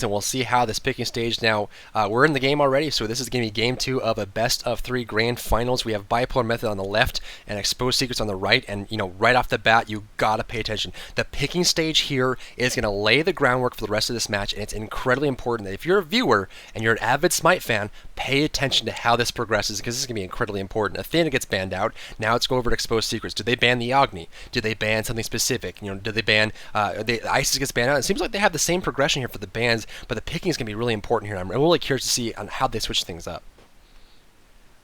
and we'll see how this picking stage now. We're in the game already, so this is going to be game two of a best of three grand finals. We have Bipolar Method on the left and Exposed Secrets on the right, and right off the bat, you gotta pay attention. The picking stage here is going to lay the groundwork for the rest of this match, and it's incredibly important that if you're a viewer and you're an avid Smite fan, pay attention to how this progresses, because this is going to be incredibly important. Athena gets banned out. Now let's go over to Exposed Secrets. Do they ban the Agni? Do they ban something specific? Do they ban Isis gets banned out? It seems like they have the same progression here for the bans, but the picking is going to be really important here. I'm really curious to see on how they switch things up.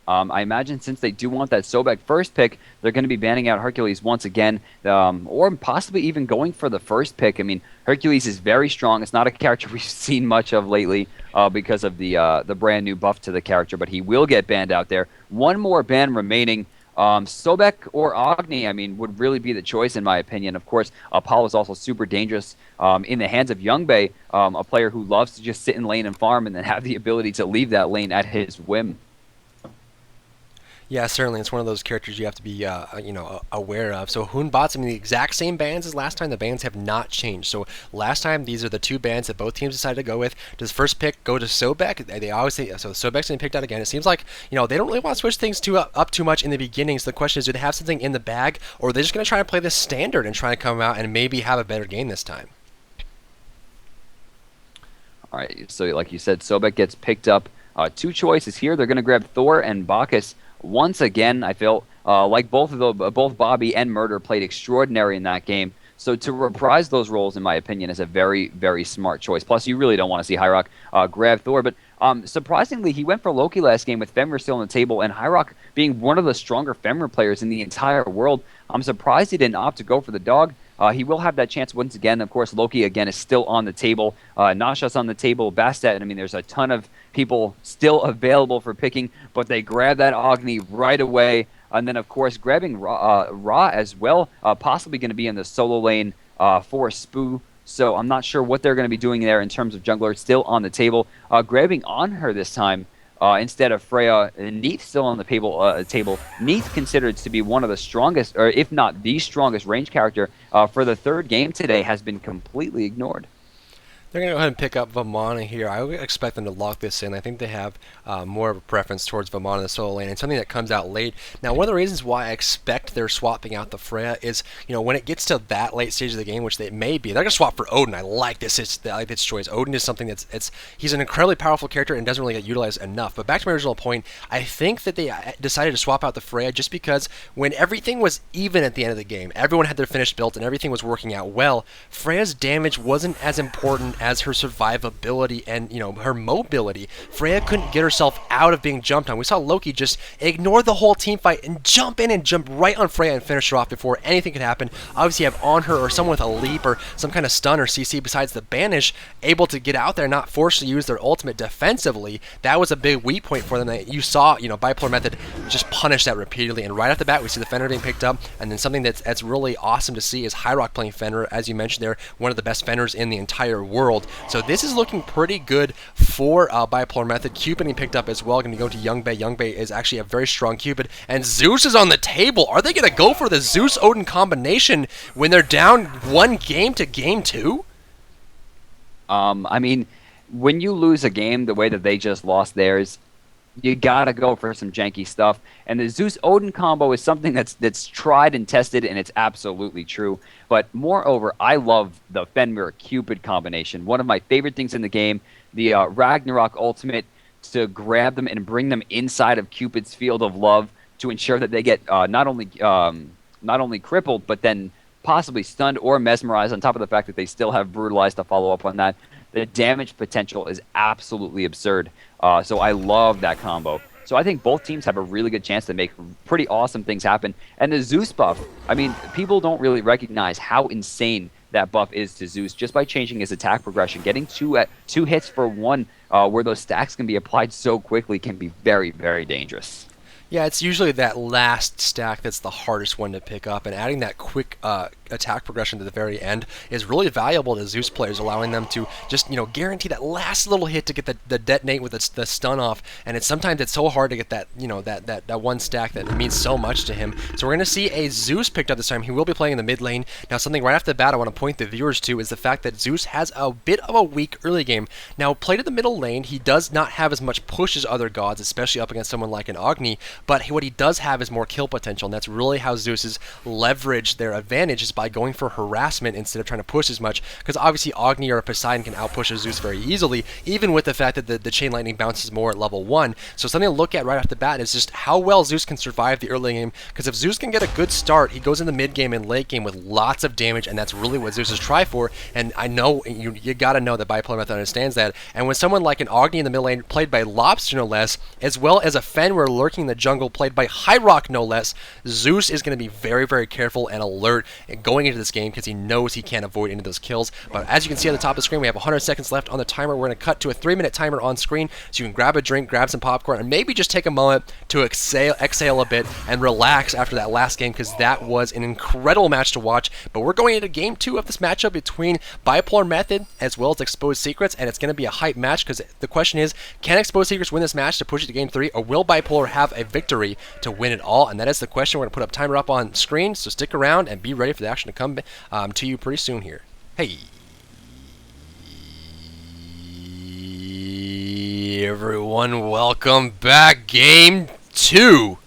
I imagine since they do want that Sobek first pick, they're going to be banning out Hercules once again, or possibly even going for the first pick. I mean, Hercules is very strong. It's not a character we've seen much of lately because of the brand new buff to the character, but he will get banned out there. One more ban remaining. Sobek or Agni, I mean, would really be the choice in my opinion. Of course, Apollo is also super dangerous in the hands of Youngbei, a player who loves to just sit in lane and farm and then have the ability to leave that lane at his whim. Yeah, certainly. It's one of those characters you have to be, aware of. So Hoonbots, I mean, the exact same bans as last time. The bans have not changed. So last time, these are the two bans that both teams decided to go with. Does first pick go to Sobek? They always say, so Sobek's getting picked out again. It seems like, they don't really want to switch things up too much in the beginning. So the question is, do they have something in the bag, or are they just going to try to play this standard and try to come out and maybe have a better game this time? All right, so like you said, Sobek gets picked up. Two choices here. They're going to grab Thor and Bacchus. Once again, I feel like both Bobby and Murder played extraordinary in that game. So to reprise those roles, in my opinion, is a very, very smart choice. Plus, you really don't want to see Hyrock grab Thor. But surprisingly, he went for Loki last game with Fenrir still on the table, and Hyrock being one of the stronger Fenrir players in the entire world. I'm surprised he didn't opt to go for the dog. He will have that chance once again. Of course, Loki, again, is still on the table. Nasha's on the table. Bastet, I mean, there's a ton of people still available for picking, but they grab that Agni right away. And then, of course, grabbing Ra as well, possibly going to be in the solo lane for Spoo. So I'm not sure what they're going to be doing there in terms of jungler. Still on the table. Grabbing on her this time. Instead of Freya, Neith still on the table. Neith considered to be one of the strongest, or if not the strongest range character for the third game today, has been completely ignored. They're going to go ahead and pick up Vamana here. I would expect them to lock this in. I think they have more of a preference towards Vamana in the solo lane, and something that comes out late. Now, one of the reasons why I expect they're swapping out the Freya is, when it gets to that late stage of the game, which they may be, they're going to swap for Odin. I like this. I like this choice. Odin is something he's an incredibly powerful character and doesn't really get utilized enough. But back to my original point, I think that they decided to swap out the Freya just because when everything was even at the end of the game, everyone had their finished build and everything was working out well, Freya's damage wasn't as important as her survivability and her mobility. Freya couldn't get herself out of being jumped on. We saw Loki just ignore the whole team fight and jump in and jump right on Freya and finish her off before anything could happen. Obviously, you have on her or someone with a leap or some kind of stun or CC besides the banish able to get out there and not forced to use their ultimate defensively. That was a big weak point for them. That you saw, Bipolar Method just punish that repeatedly. And right off the bat, we see the Fenrir being picked up. And then something that's really awesome to see is Hyrock playing Fenrir. As you mentioned, they're one of the best Fenrirs in the entire world. So this is looking pretty good for Bipolar Method. Cupid getting picked up as well. Going to go to Youngbei. Youngbei is actually a very strong Cupid. And Zeus is on the table. Are they going to go for the Zeus-Odin combination when they're down one game to game two? I mean, when you lose a game the way that they just lost theirs, you gotta go for some janky stuff. And the Zeus-Odin combo is something that's tried and tested, and it's absolutely true. But moreover, I love the Fenrir-Cupid combination. One of my favorite things in the game, the Ragnarok ultimate to grab them and bring them inside of Cupid's field of love to ensure that they get not only crippled, but then possibly stunned or mesmerized, on top of the fact that they still have brutalized to follow up on that. The damage potential is absolutely absurd. So I love that combo. So I think both teams have a really good chance to make pretty awesome things happen. And the Zeus buff, I mean, people don't really recognize how insane that buff is to Zeus just by changing his attack progression. Getting two hits for one where those stacks can be applied so quickly can be very, very dangerous. Yeah, it's usually that last stack that's the hardest one to pick up, and adding that quick attack progression to the very end is really valuable to Zeus players, allowing them to just guarantee that last little hit to get the detonate with the stun off. And sometimes it's so hard to get that that one stack that it means so much to him. So we're gonna see a Zeus picked up this time. He will be playing in the mid lane. Now, something right off the bat I want to point the viewers to is the fact that Zeus has a bit of a weak early game. Now, played in the middle lane, he does not have as much push as other gods, especially up against someone like an Agni. But what he does have is more kill potential, and that's really how Zeus's leverage their advantage is by going for harassment instead of trying to push as much, because obviously Agni or a Poseidon can outpush a Zeus very easily, even with the fact that the Chain Lightning bounces more at level 1. So something to look at right off the bat is just how well Zeus can survive the early game, because if Zeus can get a good start, he goes in the mid game and late game with lots of damage, and that's really what Zeus is try for, and I know you gotta know that Bipolar Method understands that. And when someone like an Agni in the middle lane, played by Lobster no less, as well as a Fenrir lurking in the jungle, played by High Rock no less, Zeus is going to be very, very careful and alert going into this game, because he knows he can't avoid any of those kills. But as you can see on the top of the screen, we have 100 seconds left on the timer. We're going to cut to a 3-minute timer on screen, so you can grab a drink, grab some popcorn, and maybe just take a moment to exhale a bit and relax after that last game, because that was an incredible match to watch. But we're going into game 2 of this matchup between Bipolar Method as well as Exposed Secrets, and it's going to be a hype match, because the question is, can Exposed Secrets win this match to push it to game 3, or will Bipolar have a victory to win it all? And that is the question. We're going to put up timer up on screen, so stick around and be ready for the action to come to you pretty soon here. Hey everyone, welcome back. Game 2.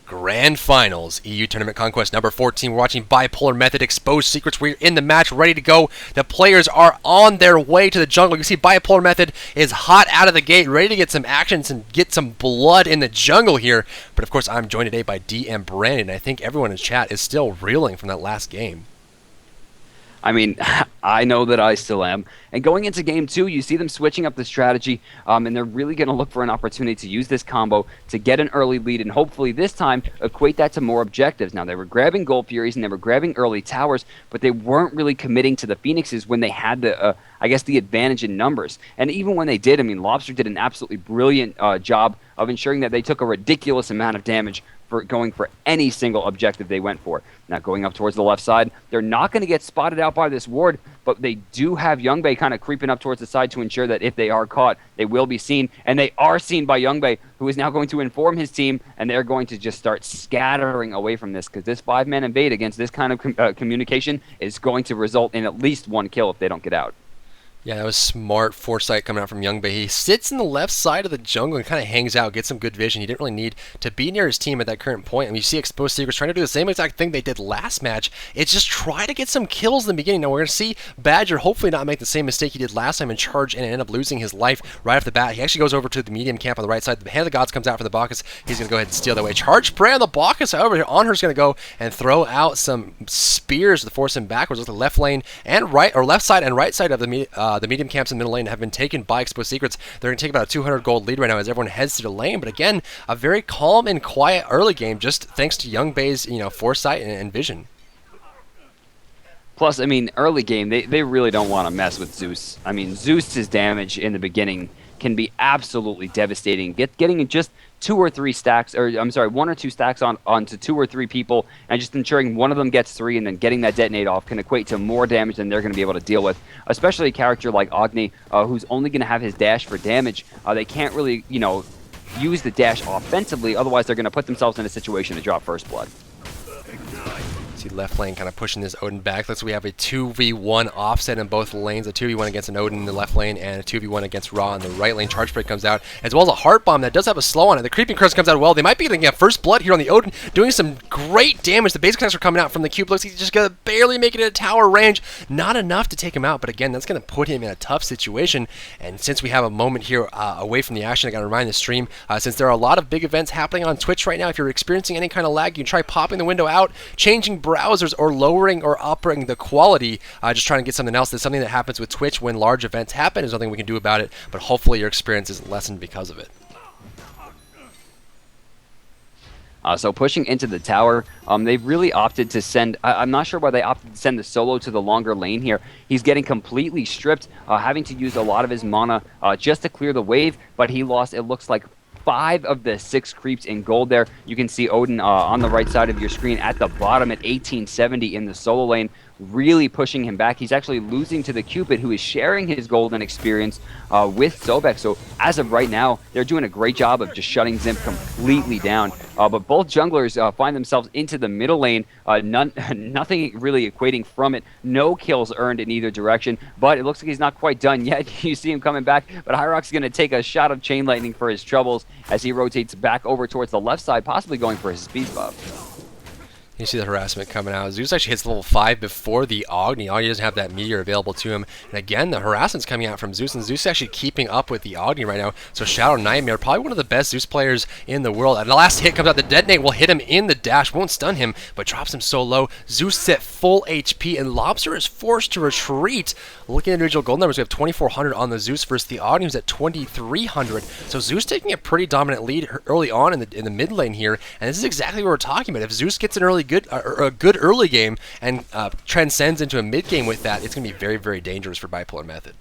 Grand Finals, EU Tournament Conquest number 14. We're watching Bipolar Method, Exposed Secrets. We're in the match, ready to go. The players are on their way to the jungle. You see Bipolar Method is hot out of the gate, ready to get some actions and get some blood in the jungle here. But of course, I'm joined today by DM Brandon. I think everyone in chat is still reeling from that last game. I mean, I know that I still am. And going into game 2, you see them switching up the strategy, and they're really going to look for an opportunity to use this combo to get an early lead, and hopefully this time equate that to more objectives. Now, they were grabbing Gold Furies and they were grabbing early towers, but they weren't really committing to the Phoenixes when they had the, I guess, the advantage in numbers. And even when they did, I mean, Lobster did an absolutely brilliant job of ensuring that they took a ridiculous amount of damage for going for any single objective they went for. Now, going up towards the left side, they're not going to get spotted out by this ward, but they do have Youngbei kind of creeping up towards the side to ensure that if they are caught, they will be seen. And they are seen by Youngbei, who is now going to inform his team, and they're going to just start scattering away from this, because this 5-man invade against this kind of communication is going to result in at least 1 kill if they don't get out. Yeah, that was smart foresight coming out from Youngbei. He sits in the left side of the jungle and kind of hangs out, gets some good vision. He didn't really need to be near his team at that current point. I mean, you see Exposed Secrets trying to do the same exact thing they did last match. It's just try to get some kills in the beginning. Now, we're going to see Badger hopefully not make the same mistake he did last time and charge and end up losing his life right off the bat. He actually goes over to the medium camp on the right side. The Hand of the Gods comes out for the Bacchus. He's going to go ahead and steal that away. Charge spray on the Bacchus. However, Onher's going to go and throw out some spears to force him backwards with the left lane and right, or left side and right side of the medium camps in the middle lane have been taken by Exposed Secrets. They're going to take about a 200 gold lead right now as everyone heads to the lane. But again, a very calm and quiet early game, just thanks to Youngbei's foresight and vision. Plus, I mean, early game, they really don't want to mess with Zeus. I mean, Zeus's damage in the beginning can be absolutely devastating. Getting just 2 or 3 stacks, or I'm sorry, 1 or 2 stacks onto 2 or 3 people, and just ensuring one of them gets 3 and then getting that detonate off can equate to more damage than they're going to be able to deal with. Especially a character like Agni, who's only going to have his dash for damage. They can't really, use the dash offensively, otherwise they're going to put themselves in a situation to drop first blood. See left lane kind of pushing this Odin back. Looks like we have a 2v1 offset in both lanes. A 2v1 against an Odin in the left lane and a 2v1 against Ra in the right lane. Charge break comes out, as well as a heart bomb that does have a slow on it. The creeping curse comes out well. They might be getting a first blood here on the Odin, doing some great damage. The basic attacks are coming out from the cube. Looks like he's just gonna barely make it at tower range. Not enough to take him out, but again, that's gonna put him in a tough situation. And since we have a moment here away from the action, I gotta remind the stream, since there are a lot of big events happening on Twitch right now, if you're experiencing any kind of lag, you can try popping the window out, changing browsers, or lowering or upping the quality, just trying to get something else. That's something that happens with Twitch when large events happen. There's nothing we can do about it, but hopefully your experience isn't lessened because of it. So pushing into the tower, they've really opted to send, I'm not sure why they opted to send the solo to the longer lane here. He's getting completely stripped, having to use a lot of his mana just to clear the wave, but he lost, it looks like, 5 of the 6 creeps in gold there. You can see Odin on the right side of your screen at the bottom at 1870 in the solo lane, really pushing him back. He's actually losing to the Cupid, who is sharing his golden experience with Sobek. So as of right now, they're doing a great job of just shutting Zimp completely down. But both junglers find themselves into the middle lane. Nothing really equating from it. No kills earned in either direction. But it looks like he's not quite done yet. You see him coming back. But Hyrox's going to take a shot of Chain Lightning for his troubles as he rotates back over towards the left side, possibly going for his speed buff. You see the harassment coming out. Zeus actually hits level 5 before the Agni. Agni doesn't have that meteor available to him. And again, the harassment's coming out from Zeus, and Zeus is actually keeping up with the Agni right now. So Shadow Nightmare, probably one of the best Zeus players in the world. And the last hit comes out. The detonate will hit him in the dash. Won't stun him, but drops him so low. Zeus is at full HP, and Lobster is forced to retreat. Looking at individual gold numbers, we have 2,400 on the Zeus versus the Agni, who's at 2,300. So Zeus taking a pretty dominant lead early on in the mid lane here. And this is exactly what we're talking about. If Zeus gets an a good early game and transcends into a mid game with that, it's going to be very, very dangerous for Bipolar Method.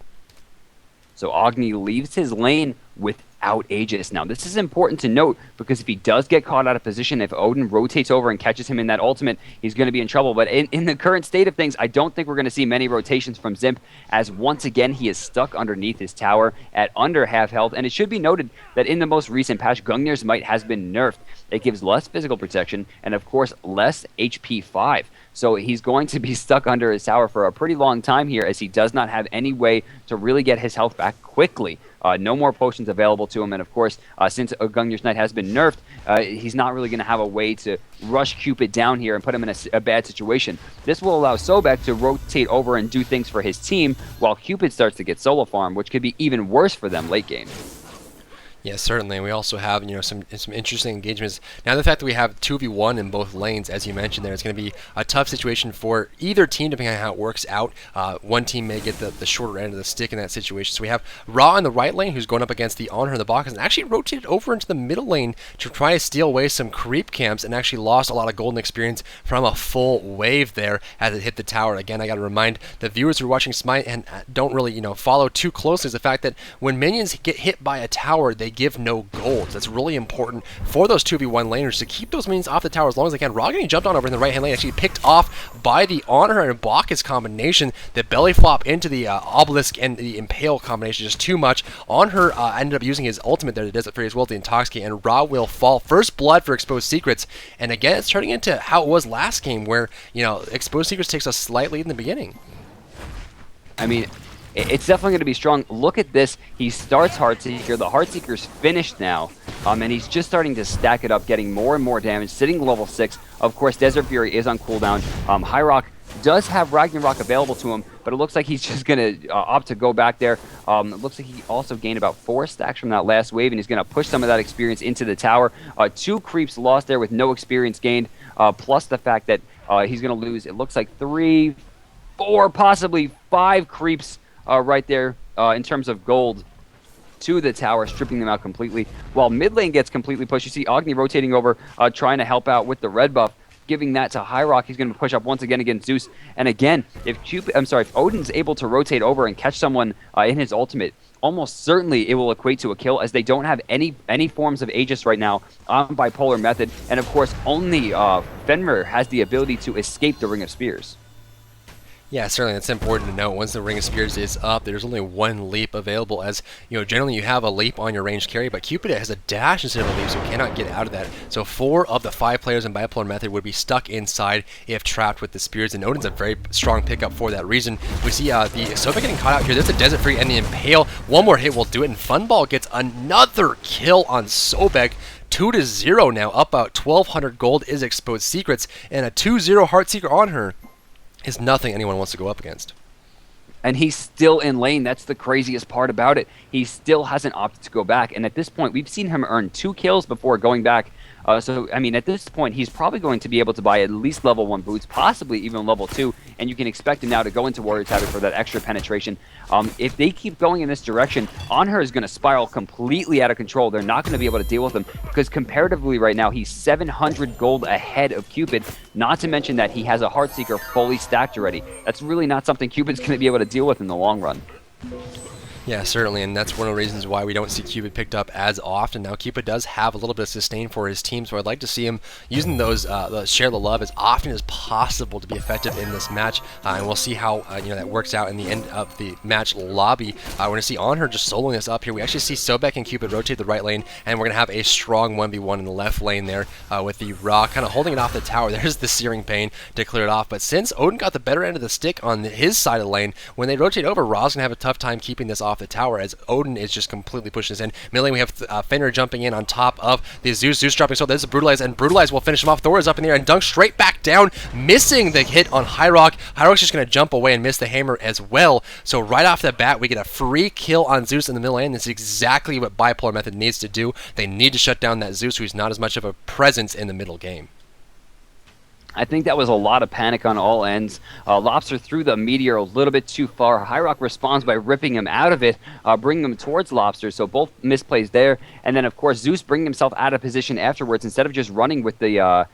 So Agni leaves his lane without Aegis. Now, this is important to note because if he does get caught out of position, if Odin rotates over and catches him in that ultimate, he's going to be in trouble. But in the current state of things, I don't think we're going to see many rotations from Zimp, as once again, he is stuck underneath his tower at under half health. And it should be noted that in the most recent patch, Gungnir's Might has been nerfed. It gives less physical protection and, of course, less HP 5. So he's going to be stuck under his tower for a pretty long time here, as he does not have any way to really get his health back quickly. No more potions available to him, and of course, since Gungnir's Knight has been nerfed, he's not really going to have a way to rush Cupid down here and put him in a bad situation. This will allow Sobek to rotate over and do things for his team, while Cupid starts to get solo farm, which could be even worse for them late game. Yes, certainly. We also have, some interesting engagements. Now, the fact that we have 2v1 in both lanes, as you mentioned there, it's going to be a tough situation for either team, depending on how it works out. One team may get the shorter end of the stick in that situation. So we have Ra in the right lane, who's going up against the Honor in the box, and actually rotated over into the middle lane to try to steal away some creep camps, and actually lost a lot of golden experience from a full wave there as it hit the tower. Again, I got to remind the viewers who are watching Smite and don't really, follow too closely, is the fact that when minions get hit by a tower, they give no gold. That's really important for those 2v1 laners to keep those minions off the tower as long as they can. Rogani jumped on over in the right hand lane, actually picked off by the Honor and Bacchus combination. The belly flop into the Obelisk and the Impale combination just too much. On her ended up using his ultimate there to Desert Fury as well to Intoxicate, and Ra will fall. First blood for Exposed Secrets, and again it's turning into how it was last game where, Exposed Secrets takes us slightly in the beginning. I mean, it's definitely going to be strong. Look at this. He starts Heartseeker. The Heartseeker's finished now, and he's just starting to stack it up, getting more and more damage, sitting level 6. Of course, Desert Fury is on cooldown. Hyrox does have Ragnarok available to him, but it looks like he's just going to opt to go back there. It looks like he also gained about 4 stacks from that last wave, and he's going to push some of that experience into the tower. 2 creeps lost there with no experience gained, plus the fact that he's going to lose, it looks like 3, 4, possibly 5 creeps right there in terms of gold to the tower, stripping them out completely. While mid lane gets completely pushed, you see Agni rotating over, trying to help out with the red buff, giving that to Hyrox. He's going to push up once again against Zeus. And again, if Odin's able to rotate over and catch someone in his ultimate, almost certainly it will equate to a kill, as they don't have any forms of Aegis right now on Bipolar Method. And of course, only Fenrir has the ability to escape the Ring of Spears. Yeah, certainly that's important to note. Once the Ring of Spears is up, there's only one leap available, as generally you have a leap on your ranged carry, but Cupid has a dash instead of a leap, so cannot get out of that. So 4 of the 5 players in Bipolar Method would be stuck inside if trapped with the Spears, and Odin's a very strong pickup for that reason. We see the Sobek getting caught out here. There's a Desert Fury and the Impale. One more hit will do it, and Funball gets another kill on Sobek. 2-0 now, up about 1,200 gold is Exposed Secrets, and a 2-0 Heartseeker on her is nothing anyone wants to go up against. And he's still in lane. That's the craziest part about it. He still hasn't opted to go back. And at this point, we've seen him earn 2 kills before going back. So, I mean, at this point, he's probably going to be able to buy at least level 1 boots, possibly even level 2. And you can expect him now to go into Warrior's Havoc for that extra penetration. If they keep going in this direction, Anhur is going to spiral completely out of control. They're not going to be able to deal with him because comparatively right now, he's 700 gold ahead of Cupid. Not to mention that he has a Heartseeker fully stacked already. That's really not something Cupid's going to be able to deal with in the long run. Yeah, certainly, and that's one of the reasons why we don't see Cupid picked up as often. Now, Cupid does have a little bit of sustain for his team, so I'd like to see him using those share the love as often as possible to be effective in this match, and we'll see how that works out in the end of the match lobby. We're going to see On Her just soloing this up here. We actually see Sobek and Cupid rotate the right lane, and we're going to have a strong 1v1 in the left lane there with the Ra kind of holding it off the tower. There's the Searing Pain to clear it off, but since Odin got the better end of the stick on his side of the lane, when they rotate over, Ra's going to have a tough time keeping this off the tower as Odin is just completely pushing this in. Mid lane, we have Fenrir jumping in on top of the Zeus. Zeus dropping, so there's a Brutalize, and Brutalize will finish him off. Thor is up in the air and dunks straight back down, missing the hit on Hyrox. Hyrox's just going to jump away and miss the hammer as well. So right off the bat, we get a free kill on Zeus in the middle lane. This is exactly what Bipolar Method needs to do. They need to shut down that Zeus, who's not as much of a presence in the middle game. I think that was a lot of panic on all ends. Lobster threw the meteor a little bit too far. Hyrox responds by ripping him out of it, bringing him towards Lobster, so both misplays there. And then, of course, Zeus bringing himself out of position afterwards instead of just running with his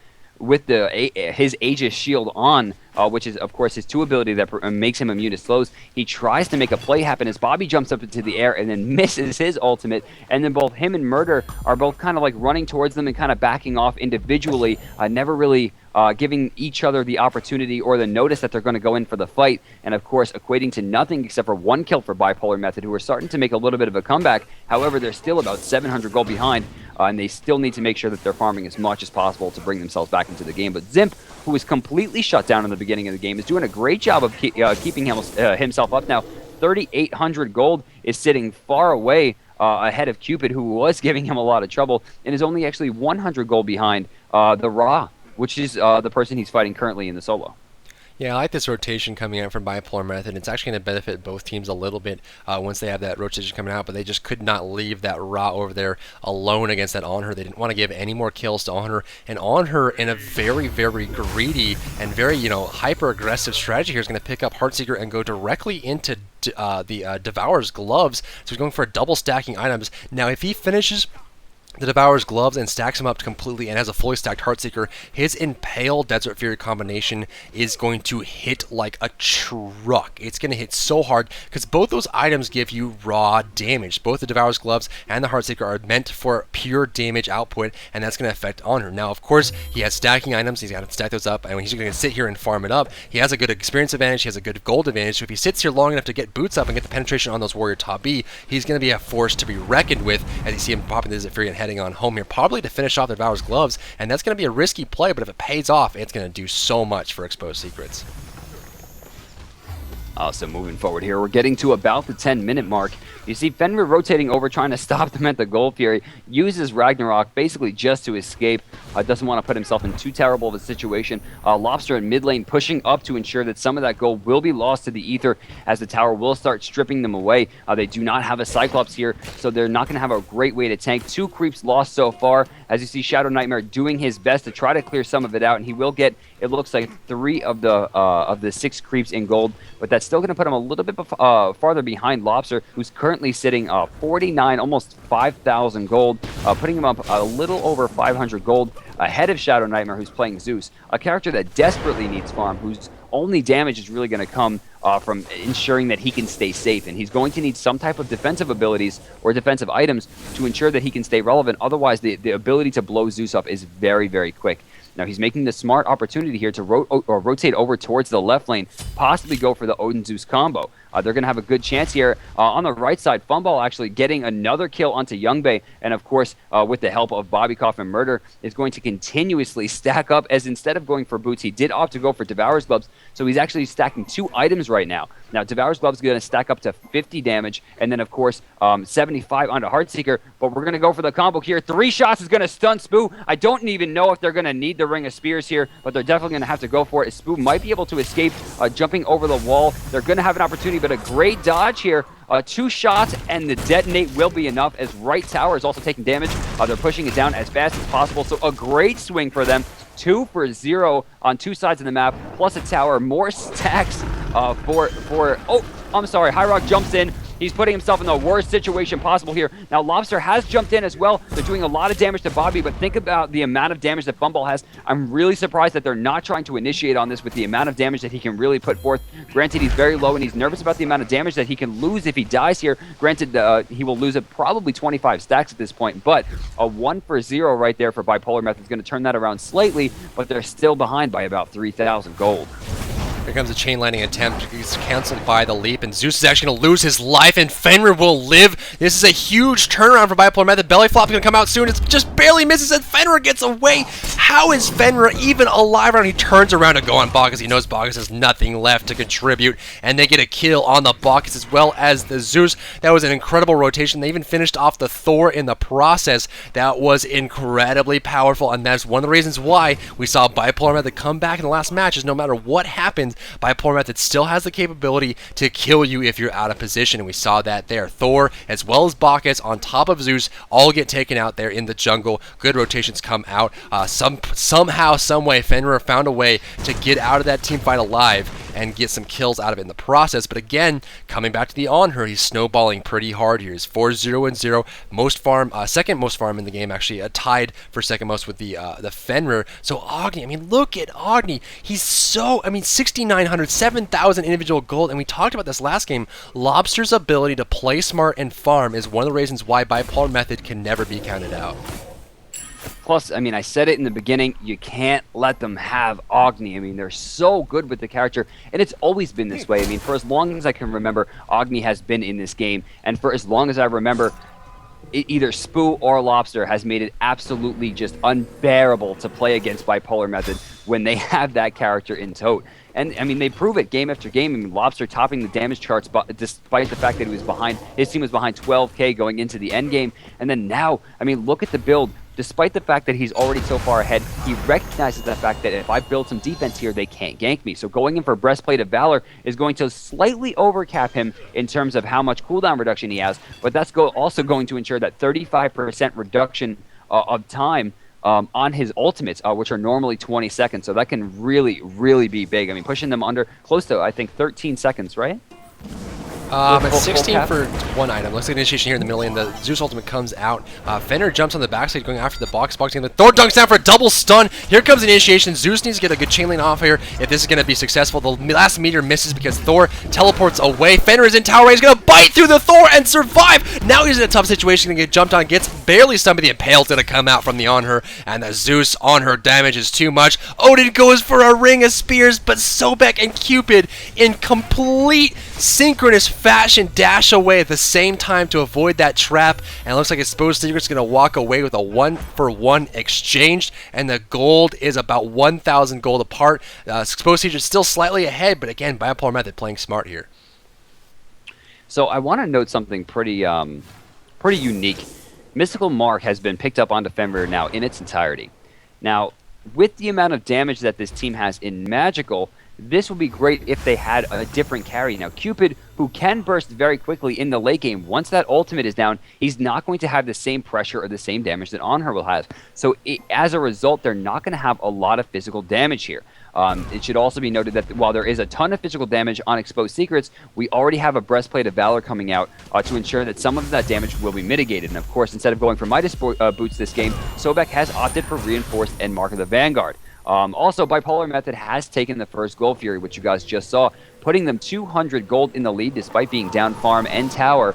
Aegis shield on, which is, of course, his 2 ability that makes him immune to slows. He tries to make a play happen as Bobby jumps up into the air and then misses his ultimate. And then both him and Murder are both kind of like running towards them and kind of backing off individually, never really giving each other the opportunity or the notice that they're going to go in for the fight, and of course equating to nothing except for 1 kill for Bipolar Method, who are starting to make a little bit of a comeback. However, they're still about 700 gold behind, and they still need to make sure that they're farming as much as possible to bring themselves back into the game. But Zimp, who was completely shut down in the beginning of the game, is doing a great job of keeping himself up now. 3,800 gold is sitting far away ahead of Cupid, who was giving him a lot of trouble, and is only actually 100 gold behind the Ra, which is the person he's fighting currently in the solo. Yeah, I like this rotation coming out from Bipolar Method. It's actually going to benefit both teams a little bit once they have that rotation coming out, but they just could not leave that Ra over there alone against that On Her. They didn't want to give any more kills to On Her, and On Her in a very, very greedy and very, hyper-aggressive strategy here is going to pick up Heartseeker and go directly into the Devourer's gloves. So he's going for double stacking items. Now, if he finishes the Devourer's gloves and stacks him up completely and has a fully stacked Heartseeker, his Impale Desert Fury combination is going to hit like a truck. It's going to hit so hard because both those items give you raw damage. Both the Devourer's gloves and the Heartseeker are meant for pure damage output, and that's going to affect On Her. Now, of course, he has stacking items. He's got to stack those up, and he's going to sit here and farm it up. He has a good experience advantage. He has a good gold advantage. So if he sits here long enough to get boots up and get the penetration on those Warrior top B, he's going to be a force to be reckoned with as you see him popping the Desert Fury and heading on home here, probably to finish off the Devourer's gloves, and that's going to be a risky play, but if it pays off, it's going to do so much for Exposed Secrets. So moving forward here, we're getting to about the 10-minute mark. You see Fenrir rotating over, trying to stop them at the Gold Fury, uses Ragnarok basically just to escape. Doesn't want to put himself in too terrible of a situation. Lobster in mid lane pushing up to ensure that some of that gold will be lost to the Ether as the tower will start stripping them away. They do not have a Cyclops here, so they're not going to have a great way to tank. 2 creeps lost so far, as you see Shadow Nightmare doing his best to try to clear some of it out, and he will get, it looks like, 3 of the 6 creeps in gold, but that's still going to put him a little bit farther behind Lobster, who's currently sitting 49, almost 5,000 gold, putting him up a little over 500 gold ahead of Shadow Nightmare, who's playing Zeus, a character that desperately needs farm, whose only damage is really going to come from ensuring that he can stay safe, and he's going to need some type of defensive abilities or defensive items to ensure that he can stay relevant. Otherwise, the ability to blow Zeus up is very, very quick. Now, he's making the smart opportunity here to rotate over towards the left lane, possibly go for the Odin-Zeus combo. They're going to have a good chance here. On the right side, Funball actually getting another kill onto Youngbei, and of course, with the help of Bobbycoff and Murder, is going to continuously stack up, as instead of going for boots, he did opt to go for Devourer's Gloves, so he's actually stacking 2 items right now. Now, Devourer's Gloves is going to stack up to 50 damage, and then, of course, 75 onto Heartseeker, but we're going to go for the combo here. 3 shots is going to stun Spoo. I don't even know if they're going to need the Ring of Spears here, but they're definitely going to have to go for it. Spoo might be able to escape jumping over the wall. They're going to have an opportunity, but a great dodge here. 2 shots, and the detonate will be enough, as right tower is also taking damage. They're pushing it down as fast as possible, so a great swing for them. 2 for 0 on 2 sides of the map, plus a tower. More stacks oh, I'm sorry, Hyrox jumps in, He's putting himself in the worst situation possible here. Now, Lobster has jumped in as well. They're doing a lot of damage to Bobby, but think about the amount of damage that Bumble has. I'm really surprised that they're not trying to initiate on this with the amount of damage that he can really put forth. Granted, he's very low, and he's nervous about the amount of damage that he can lose if he dies here. Granted, he will lose at probably 25 stacks at this point, but a 1 for 0 right there for Bipolar Method is going to turn that around slightly, but they're still behind by about 3,000 gold. Here comes a chain lightning attempt. He's canceled by the leap, and Zeus is actually going to lose his life, and Fenrir will live. This is a huge turnaround for Bipolar Method. Belly flop is going to come out soon. It just barely misses, and Fenrir gets away. How is Fenrir even alive? And he turns around to go on Bacchus. He knows Bacchus has nothing left to contribute, and they get a kill on the Bacchus as well as the Zeus. That was an incredible rotation. They even finished off the Thor in the process. That was incredibly powerful, and that's one of the reasons why we saw Bipolar Method come back in the last match, is no matter what happens, Bipolar Method still has the capability to kill you if you're out of position, and we saw that there. Thor, as well as Bacchus, on top of Zeus, all get taken out there in the jungle. Good rotations come out. Somehow, someway, Fenrir found a way to get out of that team fight alive and get some kills out of it in the process. But again, coming back to the on-her, he's snowballing pretty hard here. He's 4-0-0, most farm, second most farm in the game, actually, tied for second most with the Fenrir. So Agni, I mean, look at Agni. He's so, I mean, 6,900, 7,000 individual gold, and we talked about this last game. Lobster's ability to play smart and farm is one of the reasons why Bipolar Method can never be counted out. Plus, I mean, I said it in the beginning, you can't let them have Agni. I mean, they're so good with the character, and it's always been this way. I mean, for as long as I can remember, Agni has been in this game, and for as long as I remember, either Spoo or Lobster has made it absolutely just unbearable to play against Bipolar Method when they have that character in tote. And, I mean, they prove it game after game. I mean, Lobster topping the damage charts despite the fact that he was behind. His team was behind 12k going into the end game. And then now, I mean, look at the build. Despite the fact that he's already so far ahead, he recognizes the fact that if I build some defense here, they can't gank me. So going in for Breastplate of Valor is going to slightly overcap him in terms of how much cooldown reduction he has, but that's also going to ensure that 35% reduction of time on his ultimates, which are normally 20 seconds. So that can really, really be big. I mean, pushing them under close to, I think, 13 seconds, right? It's 16 for one item. Looks like initiation here in the middle lane. The Zeus ultimate comes out. Fenrir jumps on the backside going after the box. The Thor dunks down for a double stun. Here comes initiation. Zeus needs to get a good chain lane off here if this is going to be successful. The last meteor misses because Thor teleports away. Fenrir is in tower. He's going to bite through the Thor and survive. Now he's in a tough situation. Going to get jumped on. Gets barely stunned, but the Impale's going to come out from the on-her. And the Zeus on-her damage is too much. Odin goes for a ring of spears, but Sobek and Cupid in complete synchronous fashion dash away at the same time to avoid that trap, and it looks like Exposed Secret's going to walk away with a 1-for-1 exchange, and the gold is about 1,000 gold apart. Exposed Secret's still slightly ahead, but again, Bipolar Method playing smart here. So I want to note something pretty unique. Mystical Mark has been picked up onto Fenrir now in its entirety. Now, with the amount of damage that this team has in Magical, this would be great if they had a different carry. Now, Cupid, who can burst very quickly in the late game, once that ultimate is down, he's not going to have the same pressure or the same damage that On-Her will have. So as a result, they're not going to have a lot of physical damage here. It should also be noted that while there is a ton of physical damage on Exposed Secrets, we already have a Breastplate of Valor coming out to ensure that some of that damage will be mitigated. And of course, instead of going for Midas boots this game, Sobek has opted for Reinforced and Mark of the Vanguard. Also, Bipolar Method has taken the first Gold Fury, which you guys just saw, putting them 200 gold in the lead despite being down farm and tower.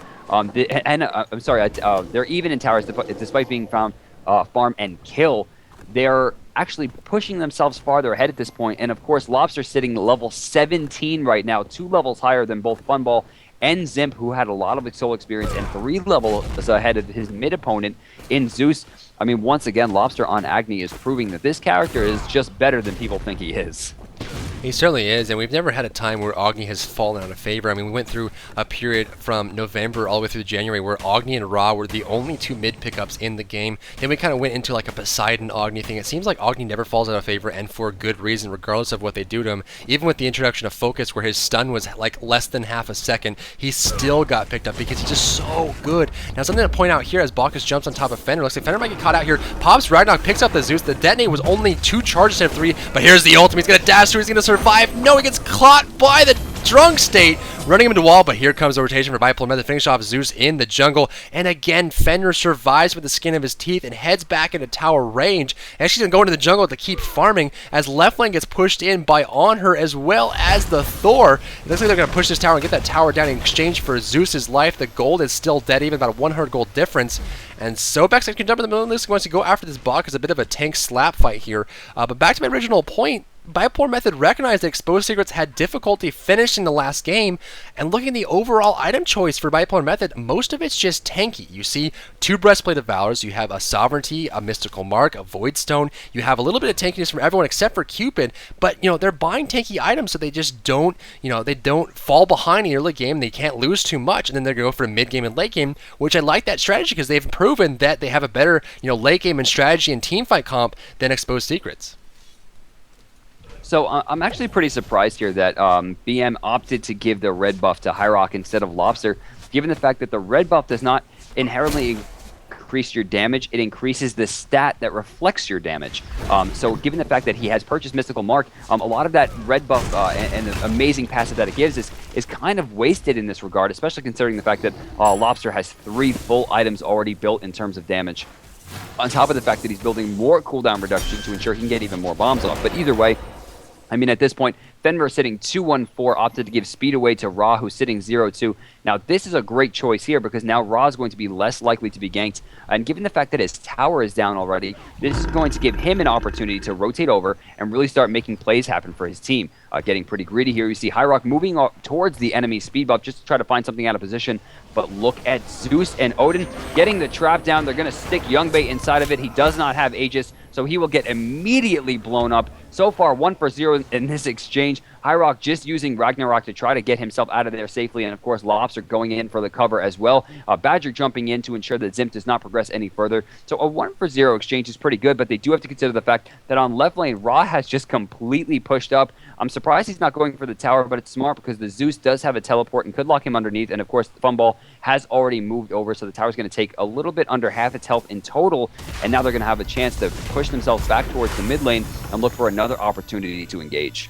They're even in towers despite being found farm and kill. They're actually pushing themselves farther ahead at this point. And of course, Lobster sitting level 17 right now, 2 levels higher than both Funball and Zimp, who had a lot of soul experience, and 3 levels ahead of his mid opponent in Zeus. I mean, once again, Lobster on Agni is proving that this character is just better than people think he is. He certainly is, and we've never had a time where Agni has fallen out of favor. I mean, we went through a period from November all the way through January where Agni and Ra were the only 2 mid pickups in the game. Then we kind of went into like a Poseidon Agni thing. It seems like Agni never falls out of favor, and for good reason, regardless of what they do to him. Even with the introduction of Focus, where his stun was like less than half a second, he still got picked up because he's just so good. Now, something to point out here as Bacchus jumps on top of Fenrir. Looks like Fenrir might get caught out here. Pops Ragnarok, picks up the Zeus. The detonate was only 2 charges instead of 3, but here's the ultimate. He's going to dash through. He's going to survive. No, he gets caught by the Drunk State, running him into wall, but here comes the rotation for Bipolar Method, finish off Zeus in the jungle, and again, Fenrir survives with the skin of his teeth and heads back into tower range, and she's going to go into the jungle to keep farming as left lane gets pushed in by On Her as well as the Thor. It looks like they're going to push this tower and get that tower down in exchange for Zeus's life. The gold is still dead, even about a 100 gold difference, and Sobek's can jump in the middle of this, wants to go after this bot because a bit of a tank slap fight here, but back to my original point, Bipolar Method recognized that Exposed Secrets had difficulty finishing the last game, and looking at the overall item choice for Bipolar Method, most of it's just tanky. You see 2 Breastplate of Valors, you have a Sovereignty, a Mystical Mark, a Void Stone, you have a little bit of tankiness from everyone except for Cupid, but they're buying tanky items so they just don't, they don't fall behind in the early game, they can't lose too much, and then they're going to go for a mid game and late game, which I like that strategy because they've proven that they have a better, late game and strategy and team fight comp than Exposed Secrets. So I'm actually pretty surprised here that BM opted to give the red buff to Hyrock instead of Lobster, given the fact that the red buff does not inherently increase your damage, it increases the stat that reflects your damage. So given the fact that he has purchased Mystical Mark, a lot of that red buff and the amazing passive that it gives is kind of wasted in this regard, especially considering the fact that Lobster has 3 full items already built in terms of damage. On top of the fact that he's building more cooldown reduction to ensure he can get even more bombs off. But either way, I mean, at this point, Fenrir sitting 2-1-4, opted to give speed away to Ra, who's sitting 0-2. Now, this is a great choice here because now Ra is going to be less likely to be ganked. And given the fact that his tower is down already, this is going to give him an opportunity to rotate over and really start making plays happen for his team. Getting pretty greedy here. You see Hyrock moving towards the enemy speed buff just to try to find something out of position. But look at Zeus and Odin getting the trap down. They're going to stick Youngbait inside of it. He does not have Aegis, so he will get immediately blown up. So far, 1-for-0 in this exchange. Hyrock just using Ragnarok to try to get himself out of there safely, and of course Lobster going in for the cover as well. Badger jumping in to ensure that Zimp does not progress any further. So a 1-for-0 exchange is pretty good, but they do have to consider the fact that on left lane, Ra has just completely pushed up. I'm surprised he's not going for the tower, but it's smart because the Zeus does have a teleport and could lock him underneath, and of course the Funball has already moved over, so the tower's going to take a little bit under half its health in total, and now they're going to have a chance to push themselves back towards the mid lane and look for another opportunity to engage.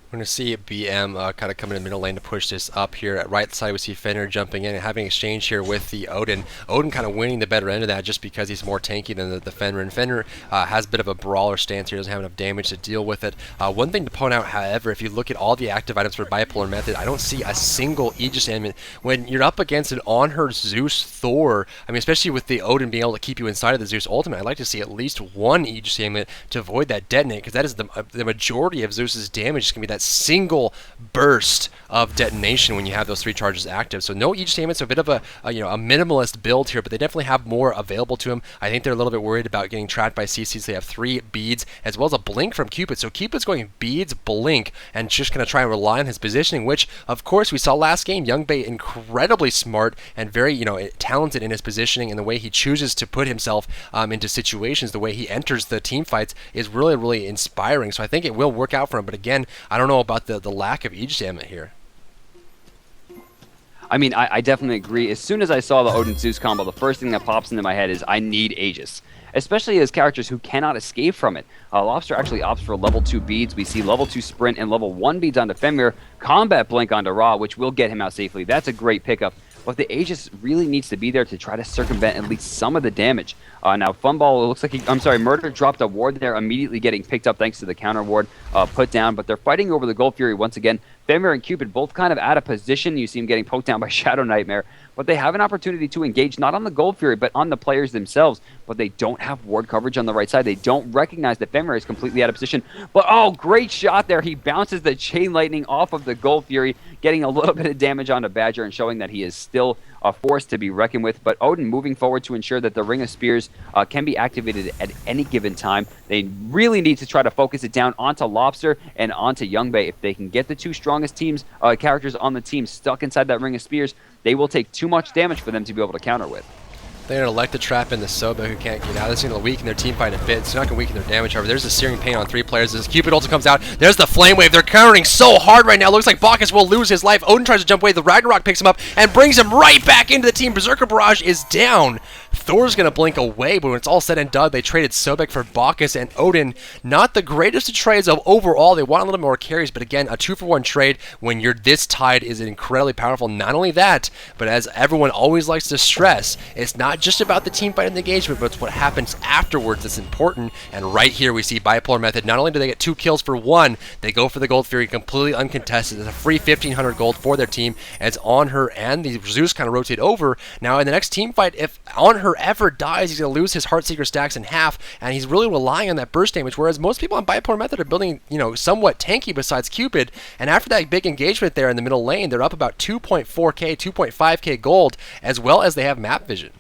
We're going to see BM kind of come in the middle lane to push this up here. At right side, we see Fenrir jumping in and having exchange here with the Odin. Odin kind of winning the better end of that just because he's more tanky than the Fenrir. And Fenrir has a bit of a brawler stance here, doesn't have enough damage to deal with it. One thing to point out, however, if you look at all the active items for Bipolar Method, I don't see a single Aegis amulet. When you're up against an On Her Zeus Thor, I mean, especially with the Odin being able to keep you inside of the Zeus ultimate, I'd like to see at least one Aegis amulet to avoid that detonate, because that is the majority of Zeus's damage is going to be that single burst of detonation when you have those 3 charges active. So no Aegis amulet, so a bit of a minimalist build here, but they definitely have more available to him. I think they're a little bit worried about getting trapped by CCs. They have 3 beads as well as a blink from Cupid. So Cupid's going beads, blink, and just going to try and rely on his positioning, which of course we saw last game. Youngbait incredibly smart and very talented in his positioning, and the way he chooses to put himself into situations, the way he enters the team fights is really, really inspiring. So I think it will work out for him. But again, I don't know about the lack of Aegis amulet here. I mean, I definitely agree. As soon as I saw the Odin Zeus combo, the first thing that pops into my head is I need Aegis, especially as characters who cannot escape from it. Lobster actually opts for level 2 beads. We see level 2 sprint and level 1 beads onto Fenrir, combat blink onto Ra, which will get him out safely. That's a great pickup. But the Aegis really needs to be there to try to circumvent at least some of the damage. Now, Funball, it looks like Murder dropped a ward there, immediately getting picked up thanks to the counter ward put down. But they're fighting over the Gold Fury once again. Fenrir and Cupid both kind of out of position. You see him getting poked down by Shadow Nightmare. But they have an opportunity to engage not on the Gold Fury, but on the players themselves. But they don't have ward coverage on the right side. They don't recognize that Fenrir is completely out of position. But, oh, great shot there. He bounces the Chain Lightning off of the Gold Fury, getting a little bit of damage onto Badger and showing that he is still a force to be reckoned with. But Odin moving forward to ensure that the Ring of Spears can be activated at any given time. They really need to try to focus it down onto Lobster and onto Youngbait. If they can get the 2 strongest characters on the team stuck inside that Ring of Spears, they will take too much damage for them to be able to counter with. They're going to elect the trap in the Soba who can't get out. That's going to weaken their team fight a bit. It's not going to weaken their damage. However, there's a Searing Pain on 3 players. As Cupid also comes out, there's the Flame Wave. They're countering so hard right now. Looks like Bacchus will lose his life. Odin tries to jump away. The Ragnarok picks him up and brings him right back into the team. Berserker Barrage is down. Thor's going to blink away, but when it's all said and done, they traded Sobek for Bacchus and Odin. Not the greatest of trades of overall. They want a little more carries, but again, a 2-for-1 trade when you're this tied is incredibly powerful. Not only that, but as everyone always likes to stress, it's not just about the team fight and the engagement, but it's what happens afterwards that's important. And right here we see Bipolar Method. Not only do they get 2 kills for 1, they go for the Gold Fury completely uncontested. It's a free 1,500 gold for their team. And it's On Her and the Zeus kind of rotate over. Now in the next team fight, if On Her ever dies, he's going to lose his Heartseeker stacks in half, and he's really relying on that burst damage, whereas most people on Bipolar Method are building, somewhat tanky besides Cupid. And after that big engagement there in the middle lane, they're up about 2.4k, 2.5k gold, as well as they have map vision.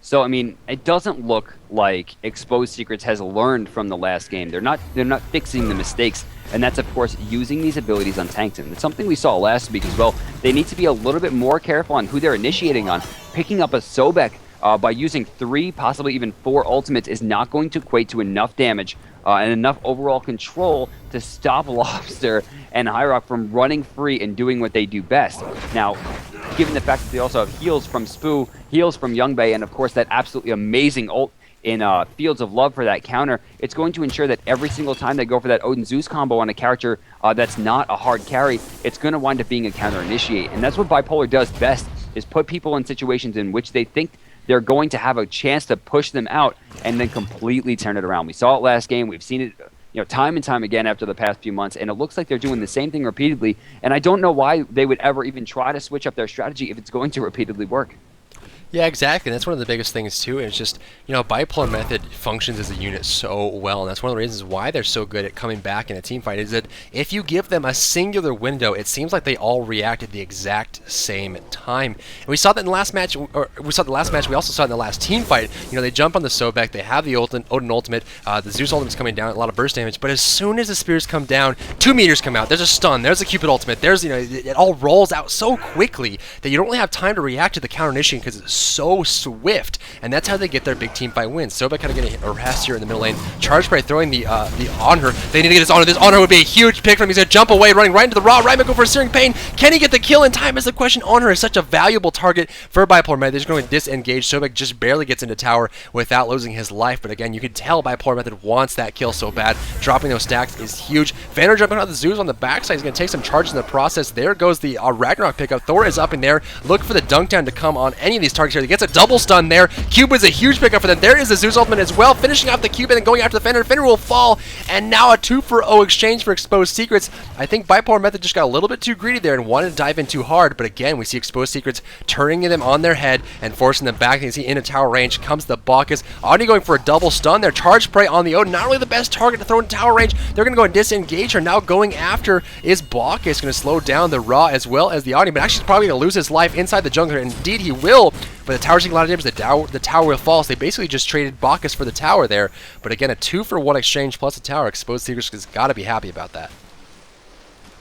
So, I mean, it doesn't look like Exposed Secrets has learned from the last game. They're not fixing the mistakes, and that's, of course, using these abilities on Tankton. It's something we saw last week as well. They need to be a little bit more careful on who they're initiating on. Picking up a Sobek by using 3, possibly even 4 ultimates is not going to equate to enough damage and enough overall control to stop Lobster and Hyrock from running free and doing what they do best. Now, given the fact that they also have heals from Spoo, heals from Youngbei, and of course that absolutely amazing ult in Fields of Love for that counter, it's going to ensure that every single time they go for that Odin Zeus combo on a character that's not a hard carry, it's going to wind up being a counter initiate. And that's what Bipolar does best, is put people in situations in which they think they're going to have a chance to push them out and then completely turn it around. We saw it last game. We've seen it time and time again after the past few months, and it looks like they're doing the same thing repeatedly, and I don't know why they would ever even try to switch up their strategy if it's going to repeatedly work. Yeah, exactly. That's one of the biggest things too. It's just, Bipolar Method functions as a unit so well, and that's one of the reasons why they're so good at coming back in a team fight, is that if you give them a singular window, it seems like they all react at the exact same time. And we saw that in the last match, or we saw the last match, we also saw it in the last team fight. They jump on the Sobek, they have the Odin ultimate, the Zeus ultimate's coming down, a lot of burst damage, but as soon as the spears come down, 2 meters come out, there's a stun, there's a Cupid ultimate, there's, it all rolls out so quickly that you don't really have time to react to the counter initiating because it's so swift, and that's how they get their big team fight wins. Sobek kind of getting harassed here in the middle lane. Charge Spray throwing the On Her. They need to get this On Her. This On Her would be a huge pick for him. He's going to jump away, running right into the Raw. Ryman go for a Searing Pain. Can he get the kill in time is the question. On Her is such a valuable target for Bipolar Method. They're just going to disengage. Sobek just barely gets into tower without losing his life, but again, you can tell Bipolar Method wants that kill so bad. Dropping those stacks is huge. Vander jumping out the Zeus on the backside. He's going to take some charges in the process. There goes the Ragnarok pickup. Thor is up in there. Look for the dunk down to come on any of these targets here. He gets a double stun there. Cupid's a huge pickup for them. There is the Zeus ultimate as well, finishing off the Cupid and going after the Fender. Fender will fall, and now a 2-for-0 exchange for Exposed Secrets. I think Bipolar Method just got a little bit too greedy there and wanted to dive in too hard, but again, we see Exposed Secrets turning them on their head and forcing them back. You can see into tower range comes the Bacchus. Audi going for a double stun there. Charge Spray on the Odin. Not really the best target to throw in tower range. They're going to go and disengage her. Now going after is Bacchus, going to slow down the Ra as well as the Audi, but actually he's probably going to lose his life inside the jungle. Indeed he will, but the tower's taking a lot of damage. The tower will fall. So they basically just traded Bacchus for the tower there. But again, a 2-for-1 exchange plus a tower. Exposed Secrets has got to be happy about that.